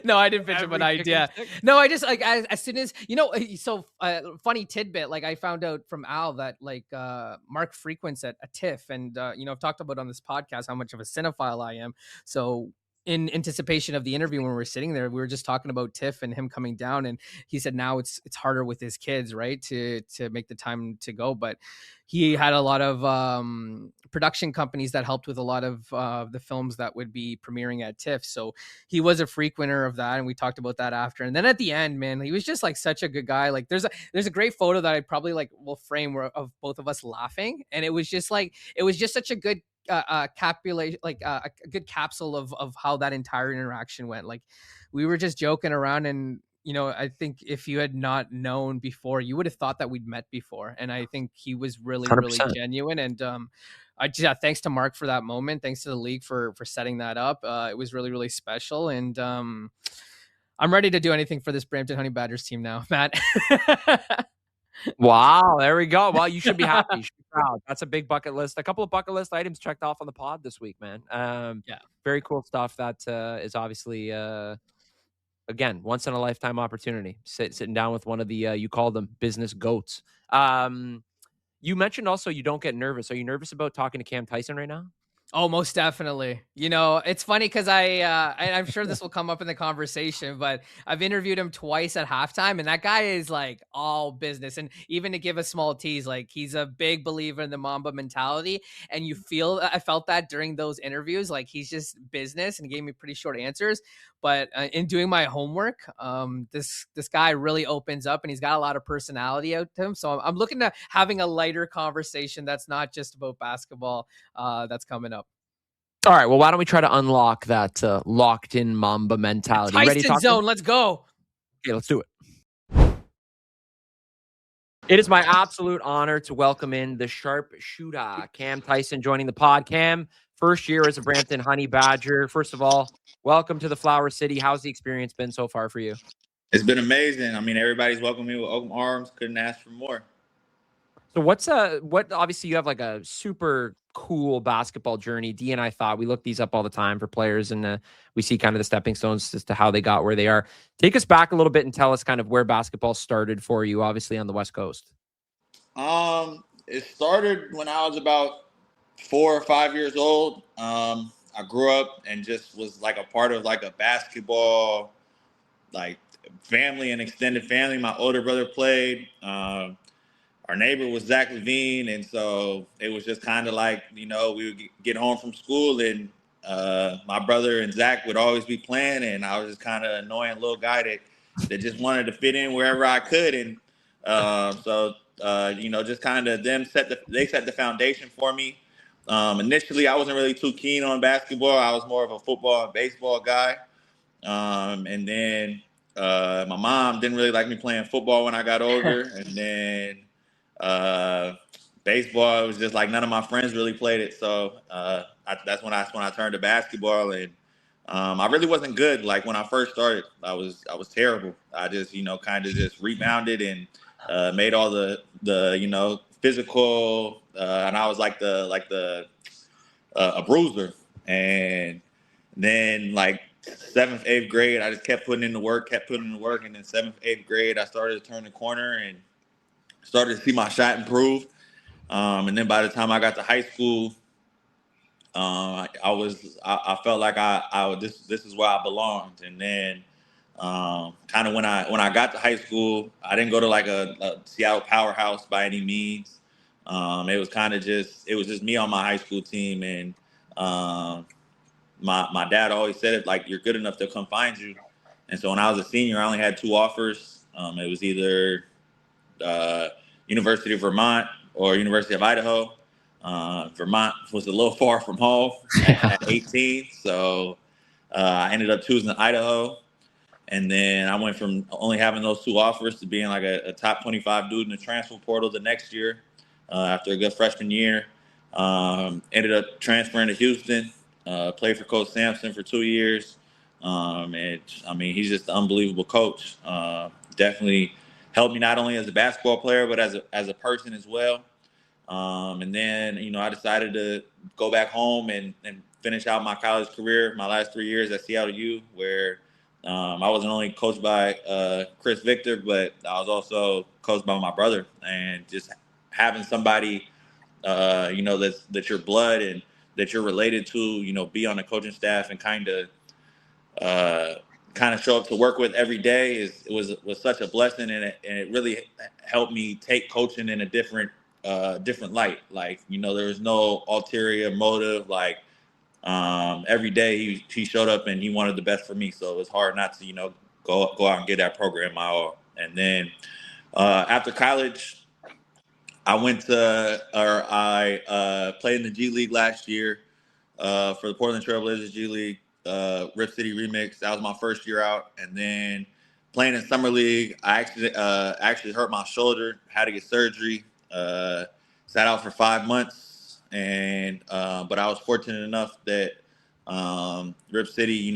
No, I didn't pitch him an every chicken idea. stick. No, I just like as soon as so funny tidbit. Like I found out from Al that like Mark frequents at a TIFF, and I've talked about on this podcast how much of a cinephile I am. So in anticipation of the interview, when we were sitting there, we were just talking about TIFF and him coming down, and he said now it's harder with his kids, right, to make the time to go, but he had a lot of production companies that helped with a lot of the films that would be premiering at TIFF. So he was a frequenter of that, and we talked about that after. And then at the end, man, he was just like such a good guy. Like there's a great photo that I probably like will frame of both of us laughing, and it was just such a good capulation, like a good capsule of how that entire interaction went. Like we were just joking around, and I think if you had not known before, you would have thought that we'd met before. And I think he was really, really 100%. genuine. And thanks to Mark for that moment. Thanks to the league for setting that up. It was really, really special. And I'm ready to do anything for this Brampton Honey Badgers team now, Matt. Wow, there we go. Well, you should be happy. You should be proud. That's a big bucket list. A couple of bucket list items checked off on the pod this week, man. Yeah. Very cool stuff. That is obviously again, once in a lifetime opportunity. Sitting down with one of the you call them business goats. You mentioned also you don't get nervous. Are you nervous about talking to Cam Tyson right now? Oh, most definitely. It's funny because I'm sure this will come up in the conversation, but I've interviewed him twice at halftime, and that guy is like all business. And even to give a small tease, like he's a big believer in the Mamba mentality, and I felt that during those interviews, like he's just business, and he gave me pretty short answers. But in doing my homework, this guy really opens up, and he's got a lot of personality out to him. So I'm looking to having a lighter conversation that's not just about basketball. That's coming up. All right. Well, why don't we try to unlock that locked in Mamba mentality? Tyson Ready to talk zone. Let's go. Okay, let's do it. It is my absolute honor to welcome in the sharpshooter, Cam Tyson, joining the pod. Cam, first year as a Brampton Honey Badger. First of all, welcome to the Flower City. How's the experience been so far for you? It's been amazing. I mean, everybody's welcomed me with open arms. Couldn't ask for more. So what obviously you have like a super cool basketball journey. D and I thought we look these up all the time for players, and we see kind of the stepping stones as to how they got where they are. Take us back a little bit and tell us kind of where basketball started for you, obviously on the West Coast. It started when I was about 4 or 5 years old. I grew up and just was like a part of like a basketball, like family and extended family. My older brother played. Our neighbor was Zach Levine, and so it was just kind of like, we would get home from school, and my brother and Zach would always be playing, and I was just kind of annoying little guy that just wanted to fit in wherever I could, and just kind of they set the foundation for me. Initially, I wasn't really too keen on basketball. I was more of a football and baseball guy, and then my mom didn't really like me playing football when I got older, and then baseball, it was just like none of my friends really played it, so that's when I turned to basketball, and I really wasn't good. Like when I first started, I was terrible. I just kind of just rebounded and made all the physical, and I was like a bruiser. And then like 7th, 8th grade, I just kept putting in the work, and then 7th, 8th grade, I started to turn the corner and started to see my shot improve. And then by the time I got to high school, I felt like this is where I belonged. And then kind of when I got to high school, I didn't go to like a Seattle powerhouse by any means. It was just me on my high school team, and my dad always said it, like, you're good enough, they'll come find you. And so when I was a senior, I only had 2 offers. It was either University of Vermont or University of Idaho. Vermont was a little far from home at 18, so I ended up choosing Idaho. And then I went from only having those 2 offers to being like a top 25 dude in the transfer portal the next year after a good freshman year. Ended up transferring to Houston, played for Coach Sampson for 2 years. And I mean, he's just an unbelievable coach. Definitely helped me not only as a basketball player, but as a person as well. And then, I decided to go back home and finish out my college career, my last 3 years at Seattle U, where I wasn't only coached by Chris Victor, but I was also coached by my brother. And just having somebody, that's your blood and that you're related to, be on the coaching staff and kind of show up to work with every day was such a blessing, and it really helped me take coaching in a different light. Like, there was no ulterior motive. Like, every day he showed up and he wanted the best for me. So it was hard not to, go out and get that program my all. And then after college, I played in the G League last year for the Portland Trailblazers G League, Rip City Remix. That was my first year out. And then playing in Summer League, I actually hurt my shoulder, had to get surgery, sat out for 5 months. And but I was fortunate enough that Rip City,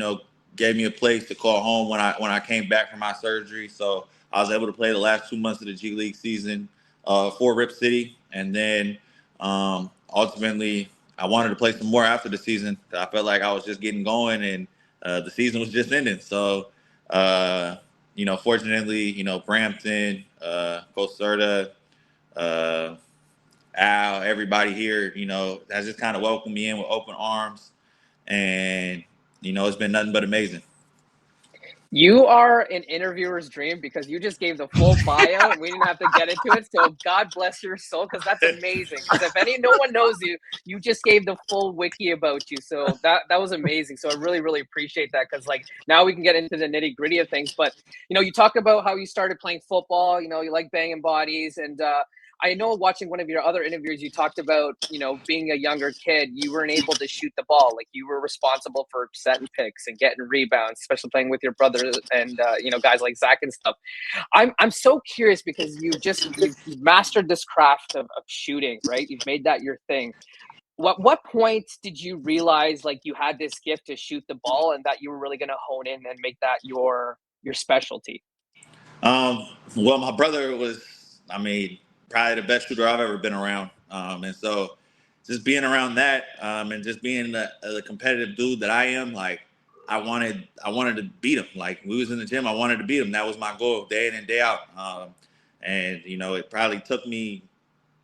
gave me a place to call home when I came back from my surgery. So I was able to play the last 2 months of the G League season for Rip City, and then ultimately I wanted to play some more after the season. I felt like I was just getting going, and the season was just ending. So fortunately, Brampton, Coach Serta, Al, everybody here, has just kind of welcomed me in with open arms, and it's been nothing but amazing. You are an interviewer's dream because you just gave the full bio and we didn't have to get into it. So God bless your soul, because that's amazing. Because if no one knows you, you just gave the full wiki about you. So that was amazing. So I really, really appreciate that, because now we can get into the nitty gritty of things. But you talk about how you started playing football. You like banging bodies, and I know watching one of your other interviews, you talked about, being a younger kid, you weren't able to shoot the ball. Like, you were responsible for setting picks and getting rebounds, especially playing with your brother and, guys like Zach and stuff. I'm so curious, because you've mastered this craft of shooting, right? You've made that your thing. What point did you realize, like, you had this gift to shoot the ball and that you were really going to hone in and make that your specialty? Well, my brother was, probably the best shooter I've ever been around. And so just being around that, and just being the competitive dude that I am, like, I wanted to beat him. Like, we was in the gym, I wanted to beat him. That was my goal, day in and day out. And it probably took me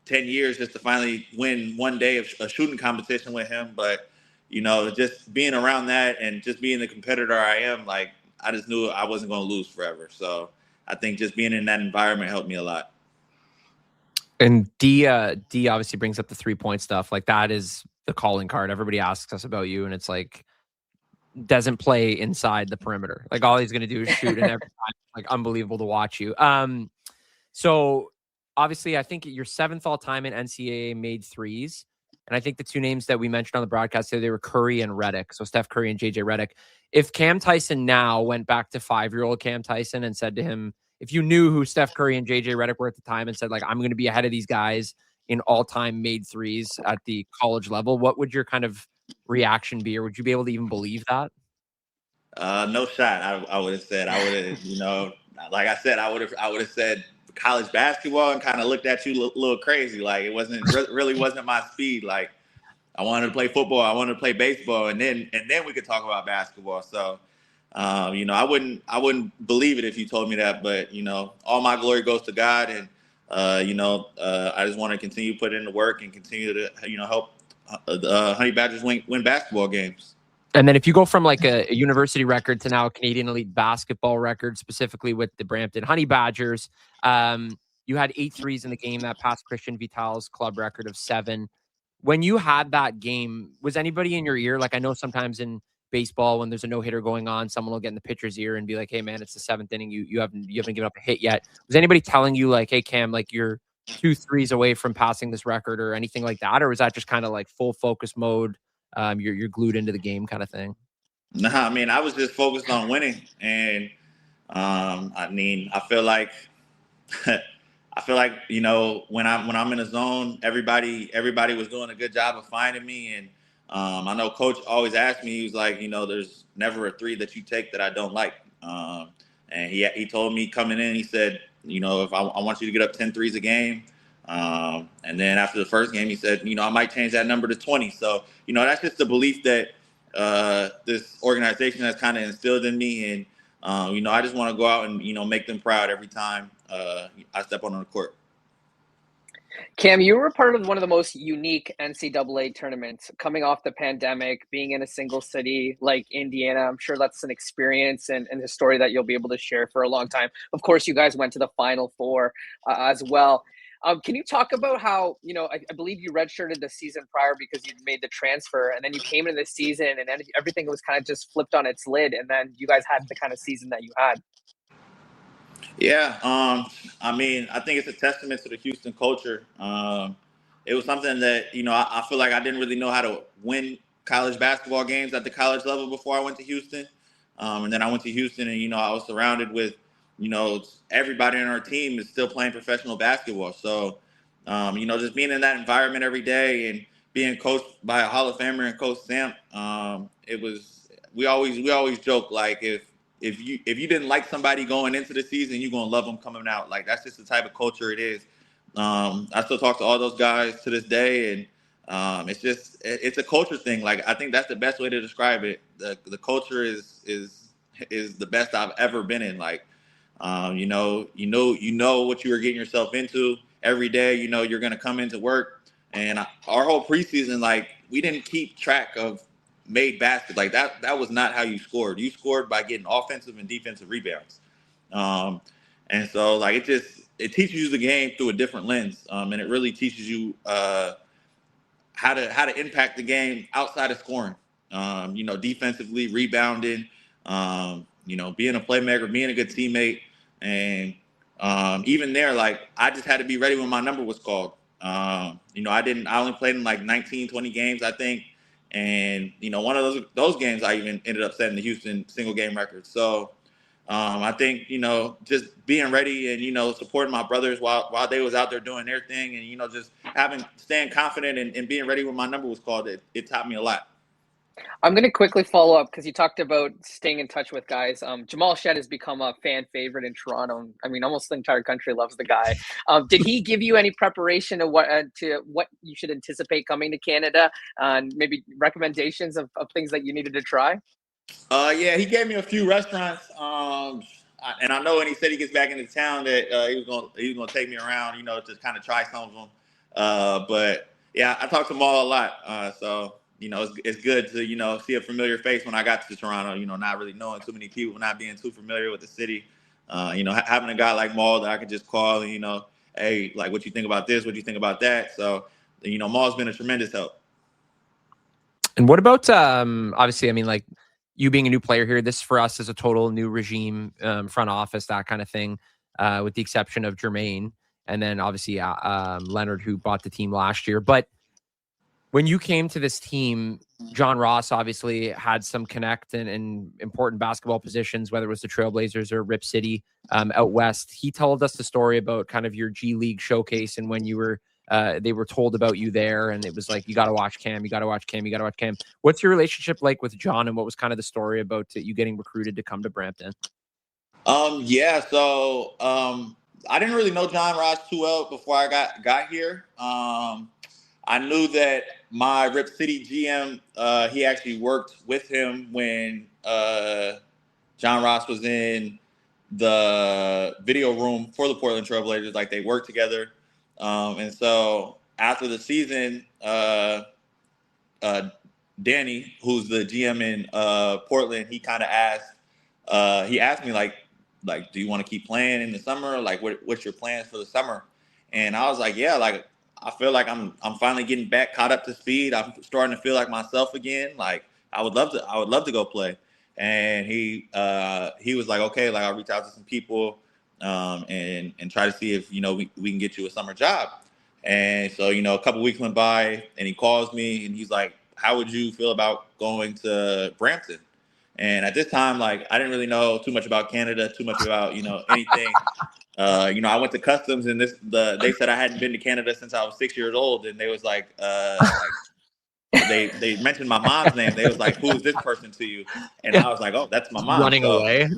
10 years just to finally win one day of a shooting competition with him. But, just being around that and just being the competitor I am, like, I just knew I wasn't going to lose forever. So I think just being in that environment helped me a lot. And D obviously brings up the 3-point stuff. Like, that is the calling card. Everybody asks us about you, and it's like, doesn't play inside the perimeter. Like, all he's going to do is shoot, and every time, like, unbelievable to watch you. So obviously, I think you're 7th all time in NCAA made threes. And I think the two names that we mentioned on the broadcast today, they were Curry and Redick. So Steph Curry and JJ Redick. If Cam Tyson now went back to 5-year-old Cam Tyson and said to him, if you knew who Steph Curry and JJ Redick were at the time, and said, like, I'm going to be ahead of these guys in all-time made threes at the college level, what would your kind of reaction be? Or would you be able to even believe that? No shot. I would have said, like I said, I would have said college basketball, and kind of looked at you a little crazy. Like, it really wasn't my speed. Like, I wanted to play football, I wanted to play baseball, and then we could talk about basketball. So, I wouldn't believe it if you told me that. But, all my glory goes to God, and I just want to continue putting in the work and continue to help the Honey Badgers win basketball games. And then if you go from like a university record to now a Canadian Elite basketball record, specifically with the Brampton Honey Badgers, you had 8 threes in the game, that passed Christian Vital's club record of 7. When you had that game, was anybody in your ear? Like, I know sometimes in baseball, when there's a no-hitter going on, someone will get in the pitcher's ear and be like, hey man, it's the 7th inning. You haven't given up a hit yet. Was anybody telling you, like, hey Cam, like, you're 2 threes away from passing this record or anything like that? Or was that just kind of like full focus mode? You're glued into the game kind of thing? Nah, I was just focused on winning. And I feel like when I'm in a zone, everybody was doing a good job of finding me. And I know Coach always asked me, he was like, there's never a 3 that you take that I don't like. And he told me coming in, he said, if I want you to get up 10 threes a game, And then after the first game, he said, I might change that number to 20. So, that's just the belief that this organization has kind of instilled in me. And, I just want to go out and, make them proud every time I step on the court. Cam, you were part of one of the most unique NCAA tournaments coming off the pandemic, being in a single city like Indiana. I'm sure that's an experience and a story that you'll be able to share for a long time. Of course, you guys went to the Final Four as well. Can you talk about how, I believe you redshirted the season prior because you made the transfer, and then you came into the season and then everything was kind of just flipped on its lid, and then you guys had the kind of season that you had? Yeah, I think it's a testament to the Houston culture. It was something that, I feel like I didn't really know how to win college basketball games at the college level before I went to Houston. And then I went to Houston and, I was surrounded with, everybody on our team is still playing professional basketball. So, just being in that environment every day and being coached by a Hall of Famer and Coach Sam, we always joke, like, if you didn't like somebody going into the season, you're gonna love them coming out. Like, that's just the type of culture it is. I still talk to all those guys to this day, and it's a culture thing. Like, I think that's the best way to describe it. The culture is the best I've ever been in. Like, you know what you were getting yourself into every day. You're gonna come into work, and our whole preseason, like, we didn't keep track of made baskets. Like, that was not how you scored. You scored by getting offensive and defensive rebounds. And so, like, it teaches you the game through a different lens. And it really teaches you how to impact the game outside of scoring. Defensively, rebounding, being a playmaker, being a good teammate. And even there, like, I just had to be ready when my number was called. I only played in like 19, 20 games, I think. And, one of those games, I even ended up setting the Houston single game record. So I think, just being ready and, supporting my brothers while they was out there doing their thing, and, just staying confident and being ready when my number was called, it taught me a lot. I'm going to quickly follow up because you talked about staying in touch with guys. Jamal Shed has become a fan favorite in Toronto. I mean, almost the entire country loves the guy. Did he give you any preparation to what you should anticipate coming to Canada, and maybe recommendations of things that you needed to try? Yeah, he gave me a few restaurants. And I know when he said he gets back into town that he was gonna take me around, to kind of try some of them. But yeah, I talked to him all a lot. So it's good to see a familiar face when I got to Toronto. Not really knowing too many people, not being too familiar with the city. Having a guy like Maul that I could just call and hey, like, what you think about this? What do you think about that? So Maul's been a tremendous help. And what about obviously, I mean, like, you being a new player here, this for us is a total new regime, front office, that kind of thing, with the exception of Jermaine. And then obviously Leonard, who bought the team last year. But when you came to this team, John Ross obviously had some connect in important basketball positions, whether it was the Trailblazers or Rip City out west. He told us the story about kind of your G League showcase and when you were they were told about you there, and it was like, you got to watch Cam, you got to watch Cam, you got to watch Cam. What's your relationship like with John, and what was kind of the story about you getting recruited to come to Brampton? Yeah, so I didn't really know John Ross too well before I got here. I knew that my Rip City GM, he actually worked with him when John Ross was in the video room for the Portland Trailblazers. Like, they worked together. And so after the season, Danny, who's the GM in Portland, he kind of asked me like, do you want to keep playing in the summer? Like, what's your plans for the summer? And I was like, yeah, like, I feel like I'm finally getting back caught up to speed. I'm starting to feel like myself again. Like, I would love to go play. And he was like, okay, like, I'll reach out to some people and try to see if we can get you a summer job. And so a couple weeks went by, and he calls me and he's like, how would you feel about going to Brampton? And at this time, like, I didn't really know too much about Canada, too much about anything. I went to customs, and they said I hadn't been to Canada since I was 6 years old, and they was like, they mentioned my mom's name. They was like, who's this person to you? And I was like, oh, that's my mom. Running away.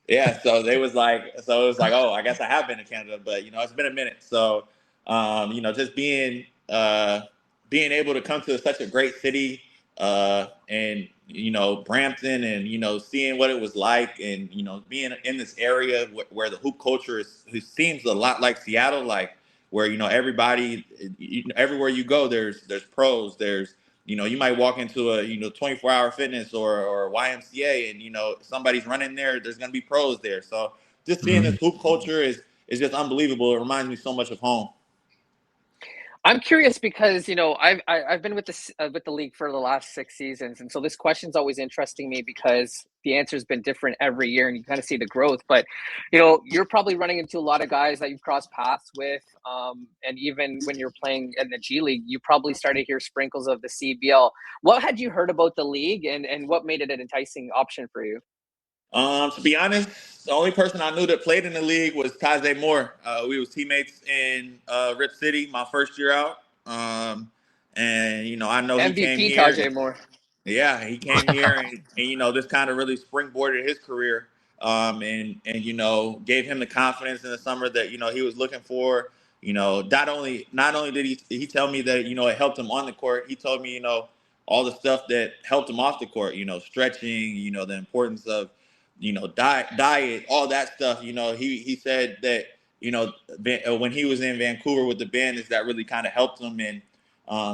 Yeah. So it was like, oh, I guess I have been to Canada, but it's been a minute. So Just being able to come to such a great city, and Brampton, and seeing what it was like, and being in this area where the hoop culture it seems a lot like Seattle, like where everybody, everywhere you go, there's pros. There's you might walk into a 24-hour fitness or YMCA, and somebody's running there. There's gonna be pros there. So just seeing this hoop culture is just unbelievable. It reminds me so much of home. I'm curious because I've been with with the league for the last 6 seasons, and so this question's always interesting me because the answer's been different every year, and you kind of see the growth. But you're probably running into a lot of guys that you've crossed paths with, and even when you're playing in the G League, you probably started to hear sprinkles of the CBL. What had you heard about the league, and what made it an enticing option for you? To be honest, the only person I knew that played in the league was Tajay Moore. We was teammates in Rip City my first year out. And I know he came MVP here. Tajay Moore. Yeah, he came here, and this kind of really springboarded his career. And gave him the confidence in the summer that he was looking for. Not only did he tell me that it helped him on the court. He told me all the stuff that helped him off the court. Stretching. The importance of diet, all that stuff. He said that when he was in Vancouver with the band, is that really kind of helped him. And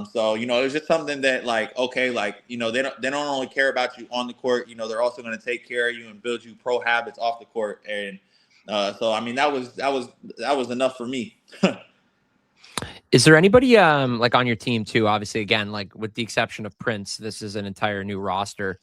so it was just something that they don't only care about you on the court. They're also going to take care of you and build you pro habits off the court. And so I mean that was enough for me. Is there anybody like on your team too? Obviously, again, like with the exception of Prince, this is an entire new roster.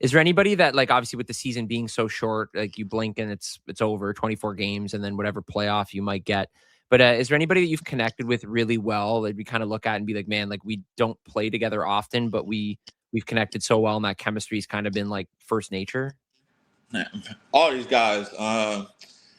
Is there anybody that, like, obviously with the season being so short, like you blink and it's over, 24 games, and then whatever playoff you might get. But is there anybody that you've connected with really well that we kind of look at and be like, man, like we don't play together often, but we've connected so well, and that chemistry's kind of been like first nature? All these guys,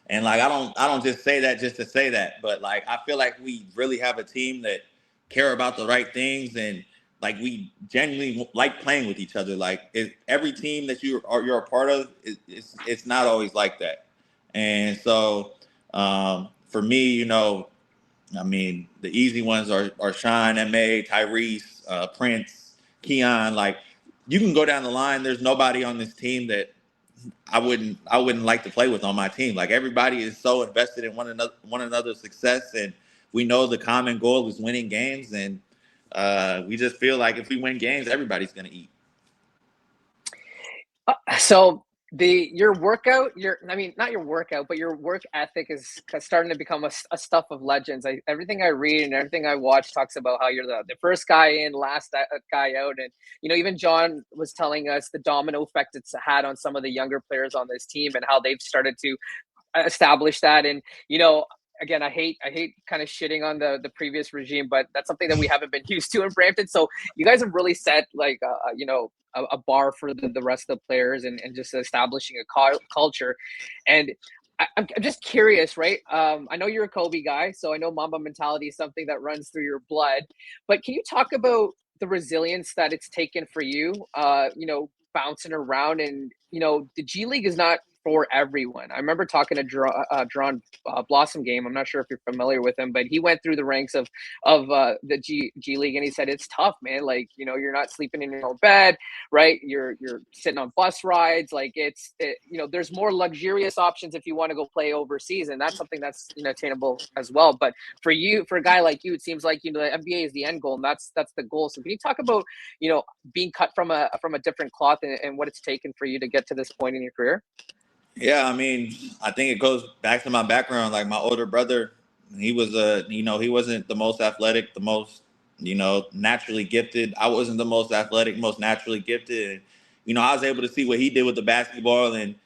and like I don't just say that just to say that, but like I feel like we really have a team that care about the right things, and like we genuinely like playing with each other. Like every team that you're a part of, it's not always like that. And so for me, I mean, the easy ones are Sean, M.A., Tyrese, Prince, Keon. Like you can go down the line. There's nobody on this team that I wouldn't like to play with on my team. Like everybody is so invested in one another's success, and we know the common goal is winning games, and we just feel like if we win games, everybody's going to eat. So your workout, not your workout, but your work ethic is starting to become a stuff of legends. Everything I read and everything I watch talks about how you're the first guy in, last guy out. And, even John was telling us the domino effect it's had on some of the younger players on this team and how they've started to establish that. And, again, I hate kind of shitting on the previous regime, but that's something that we haven't been used to in Brampton. So you guys have really set like, a bar for the rest of the players and just establishing a culture. And I'm just curious, right? I know you're a Kobe guy, so I know Mamba mentality is something that runs through your blood. But can you talk about the resilience that it's taken for you, bouncing around? And, the G League is not for everyone. I remember talking to Drawn Blossom Game. I'm not sure if you're familiar with him, but he went through the ranks of the G League, and he said it's tough, man. Like you're not sleeping in your own bed, right? You're sitting on bus rides. Like there's more luxurious options if you want to go play overseas, and that's something that's attainable as well. But for a guy like you, it seems like the NBA is the end goal, and that's the goal. So can you talk about being cut from a different cloth and what it's taken for you to get to this point in your career? Yeah, I mean, I think it goes back to my background. Like my older brother, he was he wasn't the most athletic, the most, naturally gifted. I wasn't the most athletic, most naturally gifted. And, I was able to see what he did with the basketball and,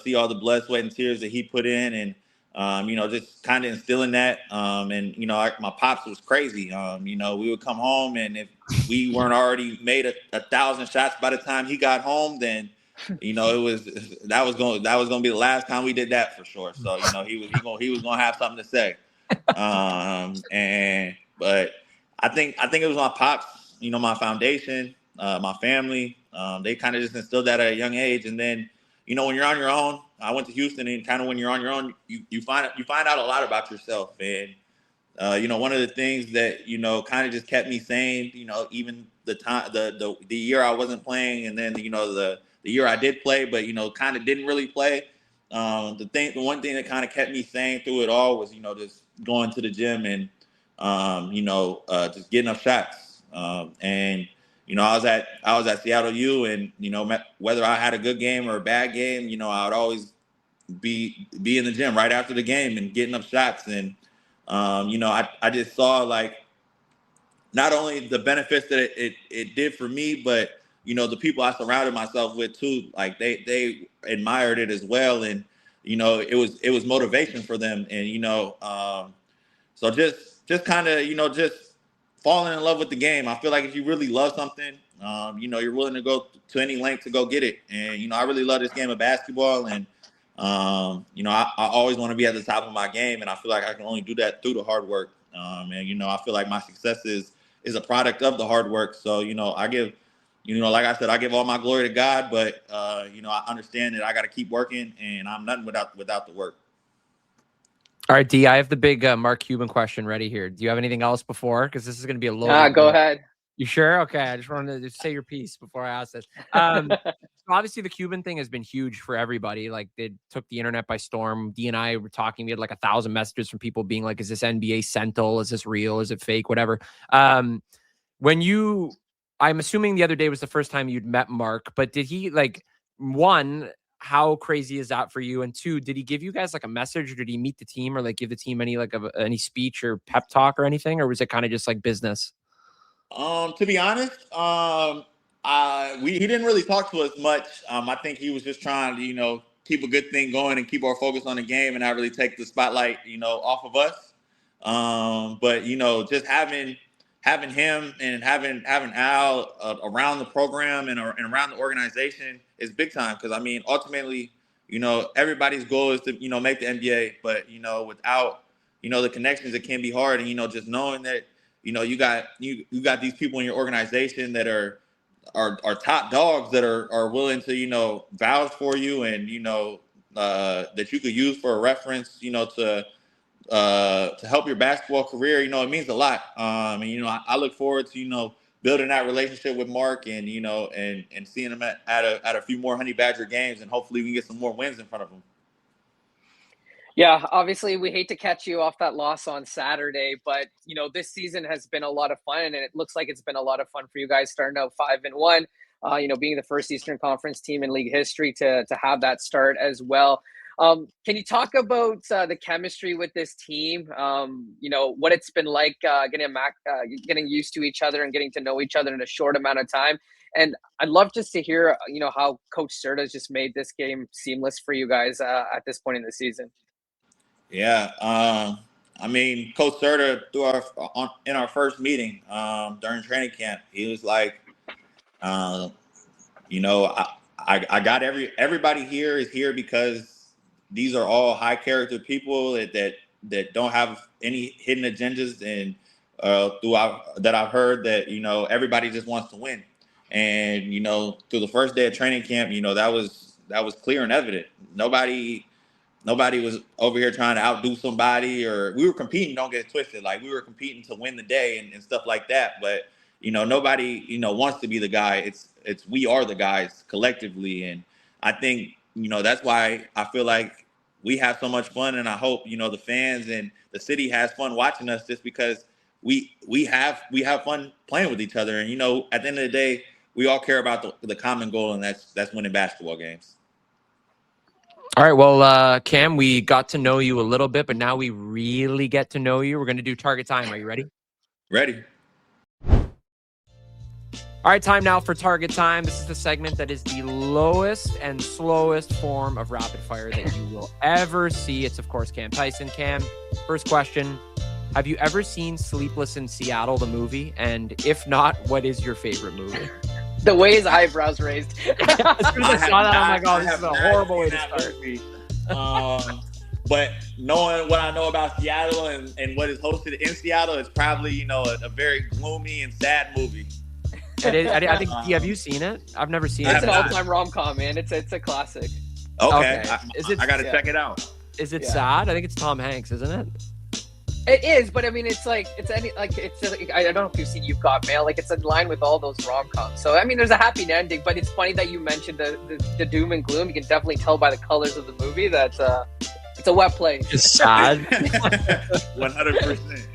see all the blood, sweat, and tears that he put in and, just kind of instilling that. And, my pops was crazy. We would come home, and if we weren't already made a 1,000 shots by the time he got home, then that was going to be the last time we did that for sure. So he was going to have something to say. But I think it was my pops, my foundation, my family. They kind of just instilled that at a young age. And then when you're on your own, I went to Houston, and kind of when you're on your own, you find out a lot about yourself. And One of the things that, kind of just kept me sane, even the year I wasn't playing, and then, the year I did play, but, kind of didn't really play. The one thing that kind of kept me sane through it all was, just going to the gym and, just getting up shots. I was at Seattle U, and, whether I had a good game or a bad game, I would always be in the gym right after the game and getting up shots. And, I just saw, like, not only the benefits that it did for me, but, the people I surrounded myself with too, like they admired it as well. And, it was motivation for them. And, so just kind of, just falling in love with the game. I feel like if you really love something, you're willing to go to any length to go get it. And, I really love this game of basketball. And, I always want to be at the top of my game, and I feel like I can only do that through the hard work. And, I feel like my success is a product of the hard work. So, I give, like I said, I give all my glory to God, but, I understand that I got to keep working, and I'm nothing without the work. All right, D, I have the big Mark Cuban question ready here. Do you have anything else before? Because this is going to be a loaded. Go ahead. You sure? Okay, I just wanted to say your piece before I ask this. Obviously, the Cuban thing has been huge for everybody. Like, they took the internet by storm. D and I were talking. We had like 1,000 messages from people being like, "Is this NBA Sentinel? Is this real? Is it fake? Whatever." I'm assuming the other day was the first time you'd met Mark, but did he, like, one, how crazy is that for you? And two, did he give you guys like a message, or did he meet the team, or like give the team any any speech or pep talk or anything, or was it kind of just like business? To be honest, he didn't really talk to us much. I think he was just trying to, keep a good thing going and keep our focus on the game and not really take the spotlight, off of us. But just having him and having Al around the program and around the organization is big time. Because, I mean, ultimately, everybody's goal is to, make the NBA. But, without, the connections, it can be hard. And, just knowing that, you got these people in your organization that are top dogs that are willing to, vouch for you and, that you could use for a reference, to help your basketball career. It means a lot. And, I look forward to, building that relationship with Mark and, and seeing him at a few more Honey Badger games, and hopefully we can get some more wins in front of him. Yeah, obviously we hate to catch you off that loss on Saturday, but this season has been a lot of fun, and it looks like it's been a lot of fun for you guys starting out 5-1. Being the first Eastern Conference team in league history to have that start as well. Can you talk about the chemistry with this team? What it's been like getting used to each other and getting to know each other in a short amount of time. And I'd love just to hear, how Coach Serta's just made this game seamless for you guys at this point in the season. Yeah, I mean, Coach Serta, in our first meeting during training camp, he was like, I got everybody here is here because these are all high character people that don't have any hidden agendas, and throughout that I've heard that everybody just wants to win, and through the first day of training camp, that was clear and evident. Nobody was over here trying to outdo somebody, or we were competing. Don't get it twisted. Like, we were competing to win the day and stuff like that. But, nobody, wants to be the guy. It's we are the guys collectively. And I think, that's why I feel like we have so much fun. And I hope, the fans and the city has fun watching us, just because we have fun playing with each other. And, at the end of the day, we all care about the common goal, and that's winning basketball games. All right, well, Cam, we got to know you a little bit, but now we really get to know you. We're going to do target time. Are you ready? Ready. All right, time now for target time. This is the segment that is the lowest and slowest form of rapid fire that you will ever see. It's, of course, Cam Tyson. Cam, first question. Have you ever seen Sleepless in Seattle, the movie? And if not, what is your favorite movie? The way his eyebrows raised. As soon as I saw that, I'm like, oh, this is a horrible way to start. But knowing what I know about Seattle and what is hosted in Seattle, it's probably, a very gloomy and sad movie. It is. I think. Have you seen it? I've never seen it. It's an all-time rom-com, man. It's a classic. Okay. I got to check it out. Is it sad? I think it's Tom Hanks, isn't it? It is, but I mean, it's like I don't know if you've seen You've Got Mail. Like, it's in line with all those rom-coms. So I mean, there's a happy ending, but it's funny that you mentioned the doom and gloom. You can definitely tell by the colors of the movie that it's a wet place. It's sad. 100%.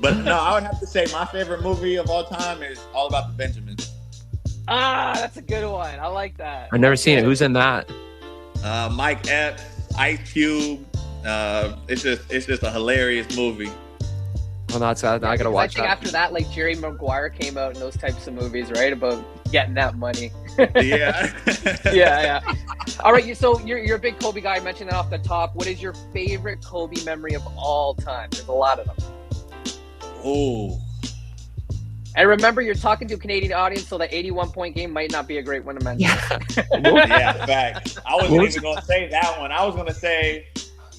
But no, I would have to say my favorite movie of all time is All About the Benjamins. That's a good one. I like that. I've never seen it. Who's in that? Mike Epps, Ice Cube. It's just a hilarious movie. Well, that's I gotta watch I think that. after that, like Jerry Maguire came out in those types of movies, right? About getting that money. Yeah. yeah. All right, so you're a big Kobe guy. I mentioned that off the top. What is your favorite Kobe memory of all time? There's a lot of them. Oh. And remember, you're talking to a Canadian audience, so the 81-point game might not be a great one to mention. Yeah, fact. I wasn't even going to say that one. I was going to say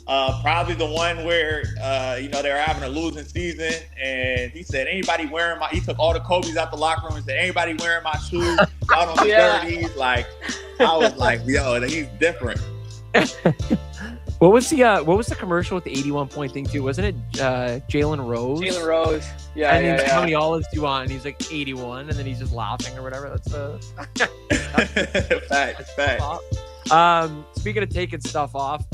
probably the one where, they were having a losing season, and he said, anybody wearing he took all the Kobe's out the locker room and said, anybody wearing my shoes, out on the 30s. Like, I was like, yo, he's different. What was the commercial with the 81-point thing too? Wasn't it Jalen Rose? Jalen Rose. Yeah, and yeah. How many olives do you want? And he's like 81, and then he's just laughing or whatever. That's fact. Speaking of taking stuff off,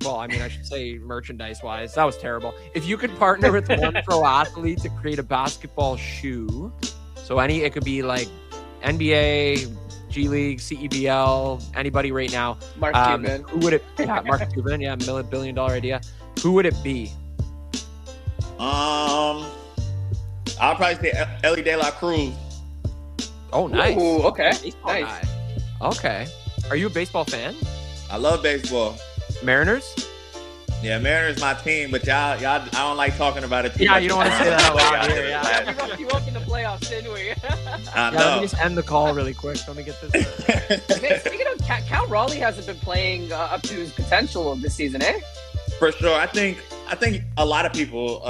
well, I mean, I should say merchandise-wise, that was terrible. If you could partner with one pro athlete to create a basketball shoe, so it could be like NBA, G League, CEBL, anybody right now. Mark Cuban. Who would it? Yeah, Mark Cuban. Yeah, $1 billion idea. Who would it be? I'll probably say Ellie De La Cruz. Oh, nice. Ooh, okay. Baseball Nice. guy. Okay. Are you a baseball fan? I love baseball. Mariners? Yeah, Mariners my team, but y'all, I don't like talking about it too much. Yeah, you don't want to say that out loud here. Yeah. You up in the playoffs, didn't we? Let me just end the call really quick. Let me get this. Man, speaking of Cal Raleigh hasn't been playing up to his potential this season, eh? For sure. I think a lot of people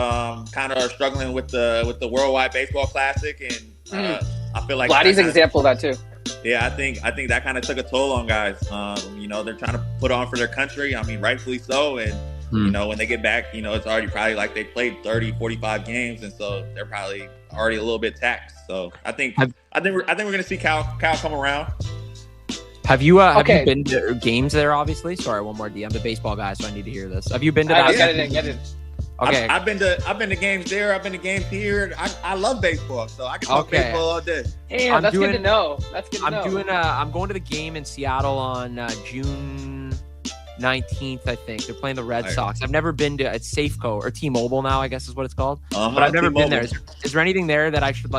kind of are struggling with the Worldwide Baseball Classic, and I feel like Vladdy's an example of that too. Yeah, I think that kind of took a toll on guys. They're trying to put on for their country. I mean, rightfully so. And when they get back, it's already probably like they played 30, 45 games, and so they're probably already a little bit taxed. So I think we're gonna see Cal come around. Have you been to games there? Obviously, sorry, one more D. I'm the baseball guy, so I need to hear this. Have you been to that? Get it. Okay. I've been to games there. I've been to games here. I love baseball, so I can talk baseball all day. Damn, that's good to know. I'm going to the game in Seattle on June 19th, I think. They're playing the Red Sox. I've never been to it's Safeco or T-Mobile now, I guess is what it's called. But I've never been there. Is there anything there that I should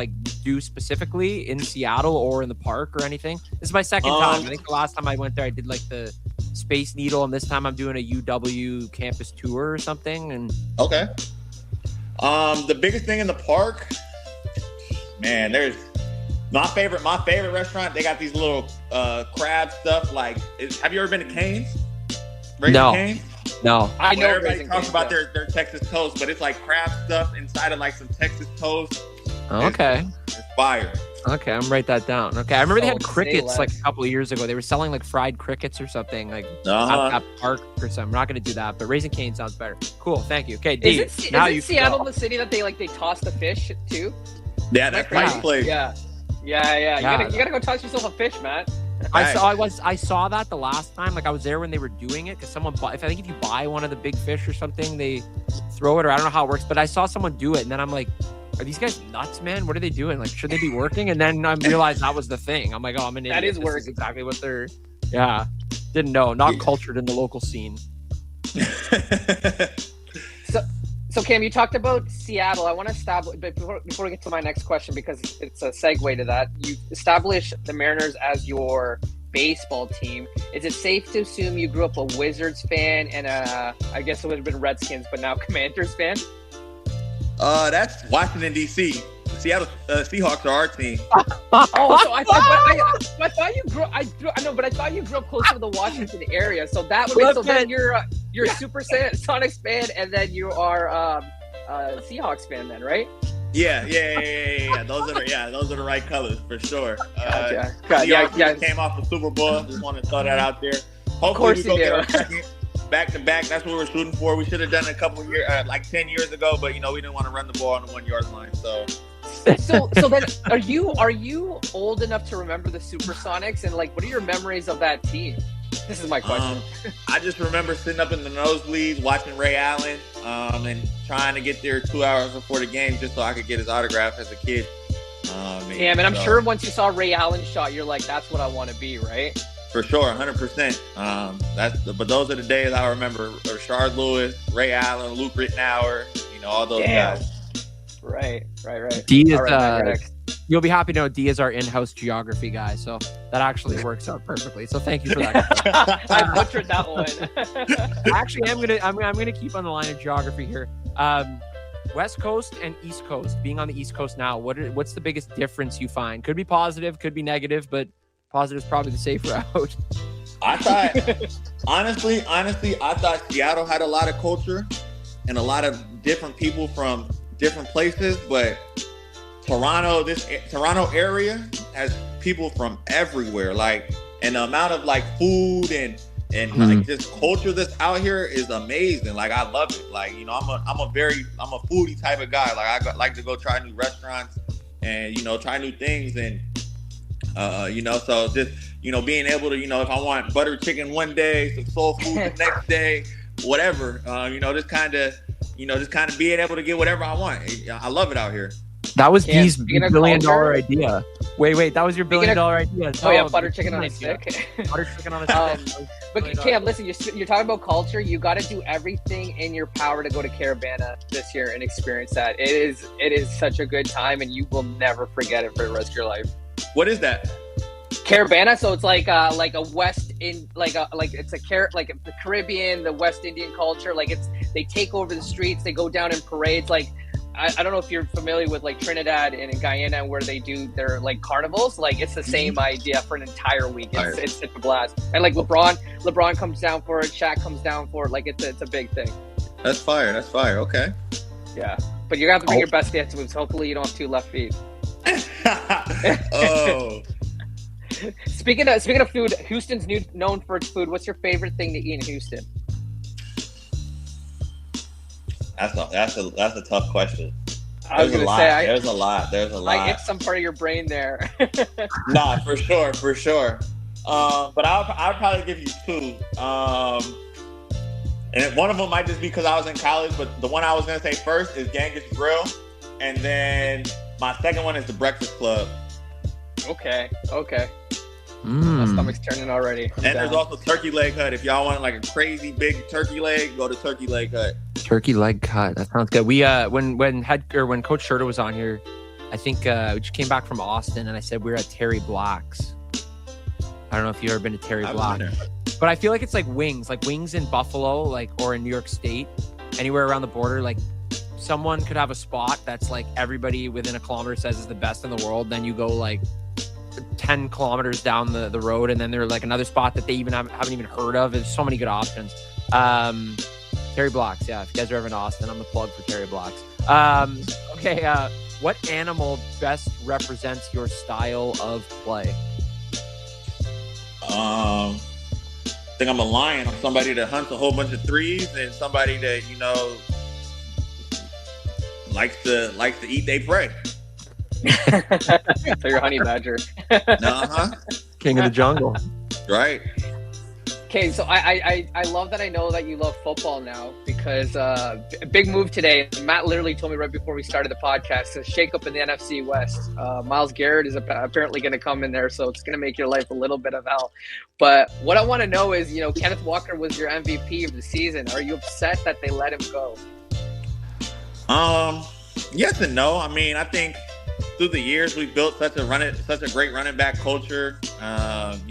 do specifically in Seattle or in the park or anything? This is my second time. I think the last time I went there, I did the Space Needle, and this time I'm doing a UW campus tour or something. And okay. The biggest thing in the park, man, there's my favorite restaurant. They got these little crab stuff. Have you ever been to Cane's? No. Cane's? No. I know everybody talks about their Texas toast, but it's like crab stuff inside of some Texas toast. Okay. It's fire. Okay, I'm gonna write that down. Okay, I remember they had crickets a couple of years ago. They were selling fried crickets or something at park or something. I'm not gonna do that, but Raising Cane sounds better. Cool, thank you. Okay, D. Is Seattle the city that they toss the fish too? Yeah, that's Price Place. Yeah. You gotta go toss yourself a fish, man. I saw that the last time. I was there when they were doing it because someone bought. I think if you buy one of the big fish or something, they throw it, or I don't know how it works. But I saw someone do it, and then I'm like, are these guys nuts, man? What are they doing? Should they be working? And then I realized that was the thing. I'm like, oh, I'm an idiot. That is this work. is exactly what they're. Yeah, didn't know. Not cultured in the local scene. So Cam, you talked about Seattle. I want to establish, but before we get to my next question, because it's a segue to that, you established the Mariners as your baseball team. Is it safe to assume you grew up a Wizards fan and I guess it would have been Redskins, but now Commanders fan? That's Washington D.C. Seattle Seahawks are our team. So I thought you grew. I know, but I thought you grew up close to the Washington area. So that would be so. Then you're a Super Sonics fan, and then you are a Seahawks fan, then, right? Yeah. Those are the right colors for sure. Gotcha. Seahawks came off the Super Bowl. Just want to throw that out there. Hopefully we go get our second. back to back. That's what we were shooting for. We should have done it a couple of years, like 10 years ago, but we didn't want to run the ball on the 1 yard line. So then, are you old enough to remember the Supersonics, and like, what are your memories of that team? This is my question. I just remember sitting up in the nosebleeds watching Ray Allen, and trying to get there 2 hours before the game just so I could get his autograph as a kid. And I'm sure once you saw Ray Allen's shot, you're like, that's what I want to be, right? For sure, 100%. But those are the days I remember. Rashard Lewis, Ray Allen, Luke Rittenauer, all those guys. Right. D is, you'll be happy to know D is our in-house geography guy, so that actually works out perfectly. So thank you for that. I butchered that one. Actually, I'm gonna keep on the line of geography here. West Coast and East Coast. Being on the East Coast now, what's the biggest difference you find? Could be positive, could be negative, but positive is probably the safe route. I thought, honestly, I thought Seattle had a lot of culture and a lot of different people from different places, but this Toronto area has people from everywhere. Like, and the amount of like food and like this culture that's out here is amazing. Like, I love it. Like, I'm a foodie type of guy. Like, I like to go try new restaurants and try new things, and so just being able to if I want butter chicken one day, some soul food the next day, whatever, just kind of being able to get whatever I want. I love it out here. That was D's $1 billion idea. Wait, that was your $1 billion idea. Oh yeah, butter chicken on a stick. Butter chicken on a stick. But Cam, listen, you're talking about culture. You got to do everything in your power to go to Carabana this year and experience that. It is such a good time, and you will never forget it for the rest of your life. What is that? Carabana, so it's like a the Caribbean, the West Indian culture. Like, they take over the streets, they go down in parades. Like, I don't know if you're familiar with like Trinidad and in Guyana where they do their like carnivals. Like, it's the same idea for an entire week. It's a blast. And like LeBron comes down for it, Shaq comes down for it. Like, it's a big thing. That's fire. Okay. Yeah, but you're gonna have to bring your best dance moves. Hopefully you don't have 2 left feet. Oh. Speaking of food, Houston's known for its food. What's your favorite thing to eat in Houston? That's a tough question. There's a lot. I hit some part of your brain there. Nah, for sure. But I'll probably give you 2. And one of them might just be because I was in college, but the one I was gonna say first is Genghis Grill, and then my second one is the Breakfast Club. Okay. My stomach's turning already. There's also Turkey Leg Hut. If y'all want like a crazy big turkey leg, go to Turkey Leg Hut. Turkey Leg Hut. That sounds good. We when Coach Scherter was on here, I think we just came back from Austin, and I said we were at Terry Black's. I don't know if you've ever been to Terry Black, but I feel like it's like wings in Buffalo, like, or in New York State, anywhere around the border. Like, someone could have a spot that's like everybody within a kilometer says is the best in the world. Then you go like 10 kilometers down the road, and then there's like another spot that they even haven't even heard of. There's so many good options. Terry Black's, yeah. If you guys are ever in Austin, I'm a plug for Terry Black's. Okay, what animal best represents your style of play? I think I'm a lion. I'm somebody that hunts a whole bunch of threes, and somebody that likes to eat their prey. So you're honey badger. King of the jungle. Right. Okay, so I love that I know that you love football now, because a big move today. Matt literally told me right before we started the podcast, a shake up in the NFC West. Myles Garrett is apparently going to come in there, so it's going to make your life a little bit of hell. But what I want to know is, Kenneth Walker was your MVP of the season. Are you upset that they let him go? Yes and no. I mean, I think through the years we've built such a great running back culture, and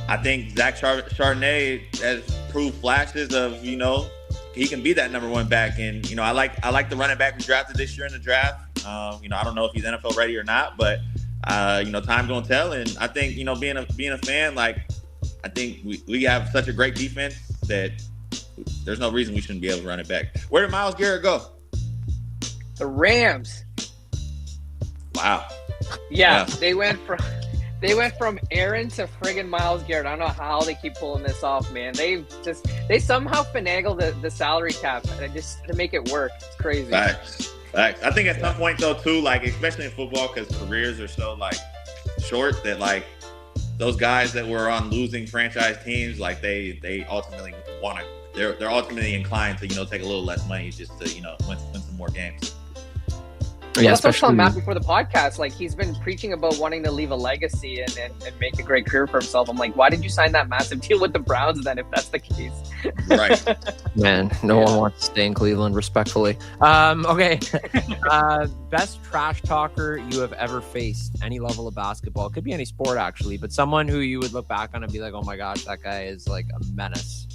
I think Zach Charbonnet has proved flashes of, he can be that number 1 back. And, I like the running back we drafted this year in the draft. I don't know if he's NFL ready or not, but, time gonna tell. And I think, being a fan, like, I think we have such a great defense that there's no reason we shouldn't be able to run it back. Where did Myles Garrett go? The Rams. Wow. Yeah, Yeah. they went They went from Aaron to friggin' Myles Garrett. I don't know how they keep pulling this off, man. They somehow finagle the salary cap and just to make it work. It's crazy. Facts. I think at some point though too, like especially in football, because careers are so like short that like those guys that were on losing franchise teams, like they ultimately want to. They're ultimately inclined to take a little less money just to win some more games. Yeah, that's what I was telling Matt before the podcast. Like, he's been preaching about wanting to leave a legacy and make a great career for himself. I'm like, why did you sign that massive deal with the Browns then, if that's the case? Right. Man, no one wants to stay in Cleveland, respectfully. Okay. Best trash talker you have ever faced, any level of basketball. It could be any sport, actually, but someone who you would look back on and be like, oh my gosh, that guy is like a menace.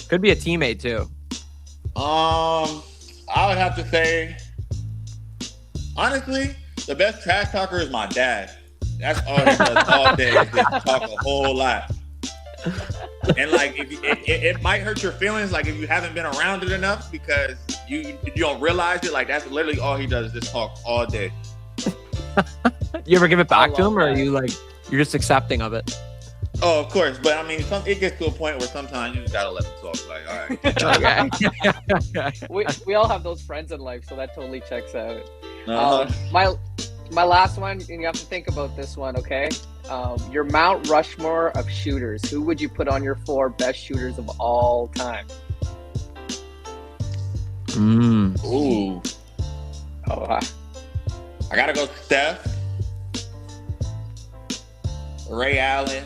Could be a teammate, too. I would have to say, honestly, the best trash talker is my dad. That's all he does all day is just talk a whole lot. And like, it might hurt your feelings, like if you haven't been around it enough, because you don't realize it. Like that's literally all he does is just talk all day. You ever give it back to him, or are you like you're just accepting of it? Oh, of course, but I mean, it gets to a point where sometimes you just gotta let them talk. Like, all right. Okay. We all have those friends in life, so that totally checks out. Uh-huh. My last one, and you have to think about this one, okay? Your Mount Rushmore of shooters. Who would you put on your 4 best shooters of all time? Ooh. Oh, I gotta go Steph, Ray Allen,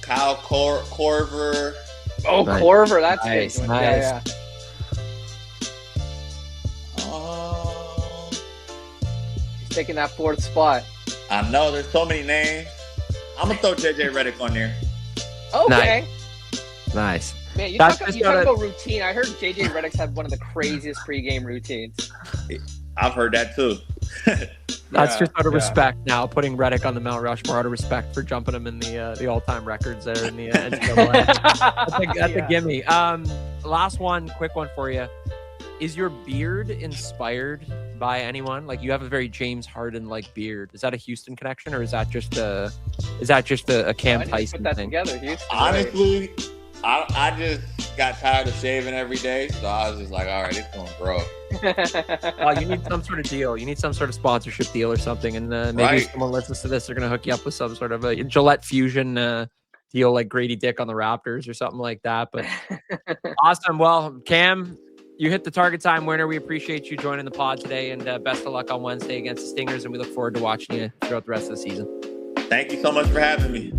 Kyle Korver. Oh, nice. Korver, that's nice. Good. Nice. Yeah. He's taking that 4th spot. I know, there's so many names. I'm gonna throw JJ Redick on there. Okay. Nice. Man, you talk about routine. I heard JJ Redick's had one of the craziest pregame routines. I've heard that too. That's just out of respect now, putting Redick on the Mount Rushmore out of respect for jumping him in the all-time records there in the NCAA. That's a gimme. Last one, quick one for you. Is your beard inspired by anyone? Like you have a very James Harden-like beard. Is that a Houston connection, or is that just a Cam Tyson put that thing? Together, Houston, honestly, I just got tired of shaving every day, so I was just like, all right, it's gonna grow. You need some sort of deal. You need some sort of sponsorship deal or something, and maybe if someone listens to this, they're gonna hook you up with some sort of a Gillette Fusion deal, like Grady Dick on the Raptors or something like that. But awesome. Well, Cam, you hit the target time winner. We appreciate you joining the pod today, and best of luck on Wednesday against the Stingers. And we look forward to watching you throughout the rest of the season. Thank you so much for having me.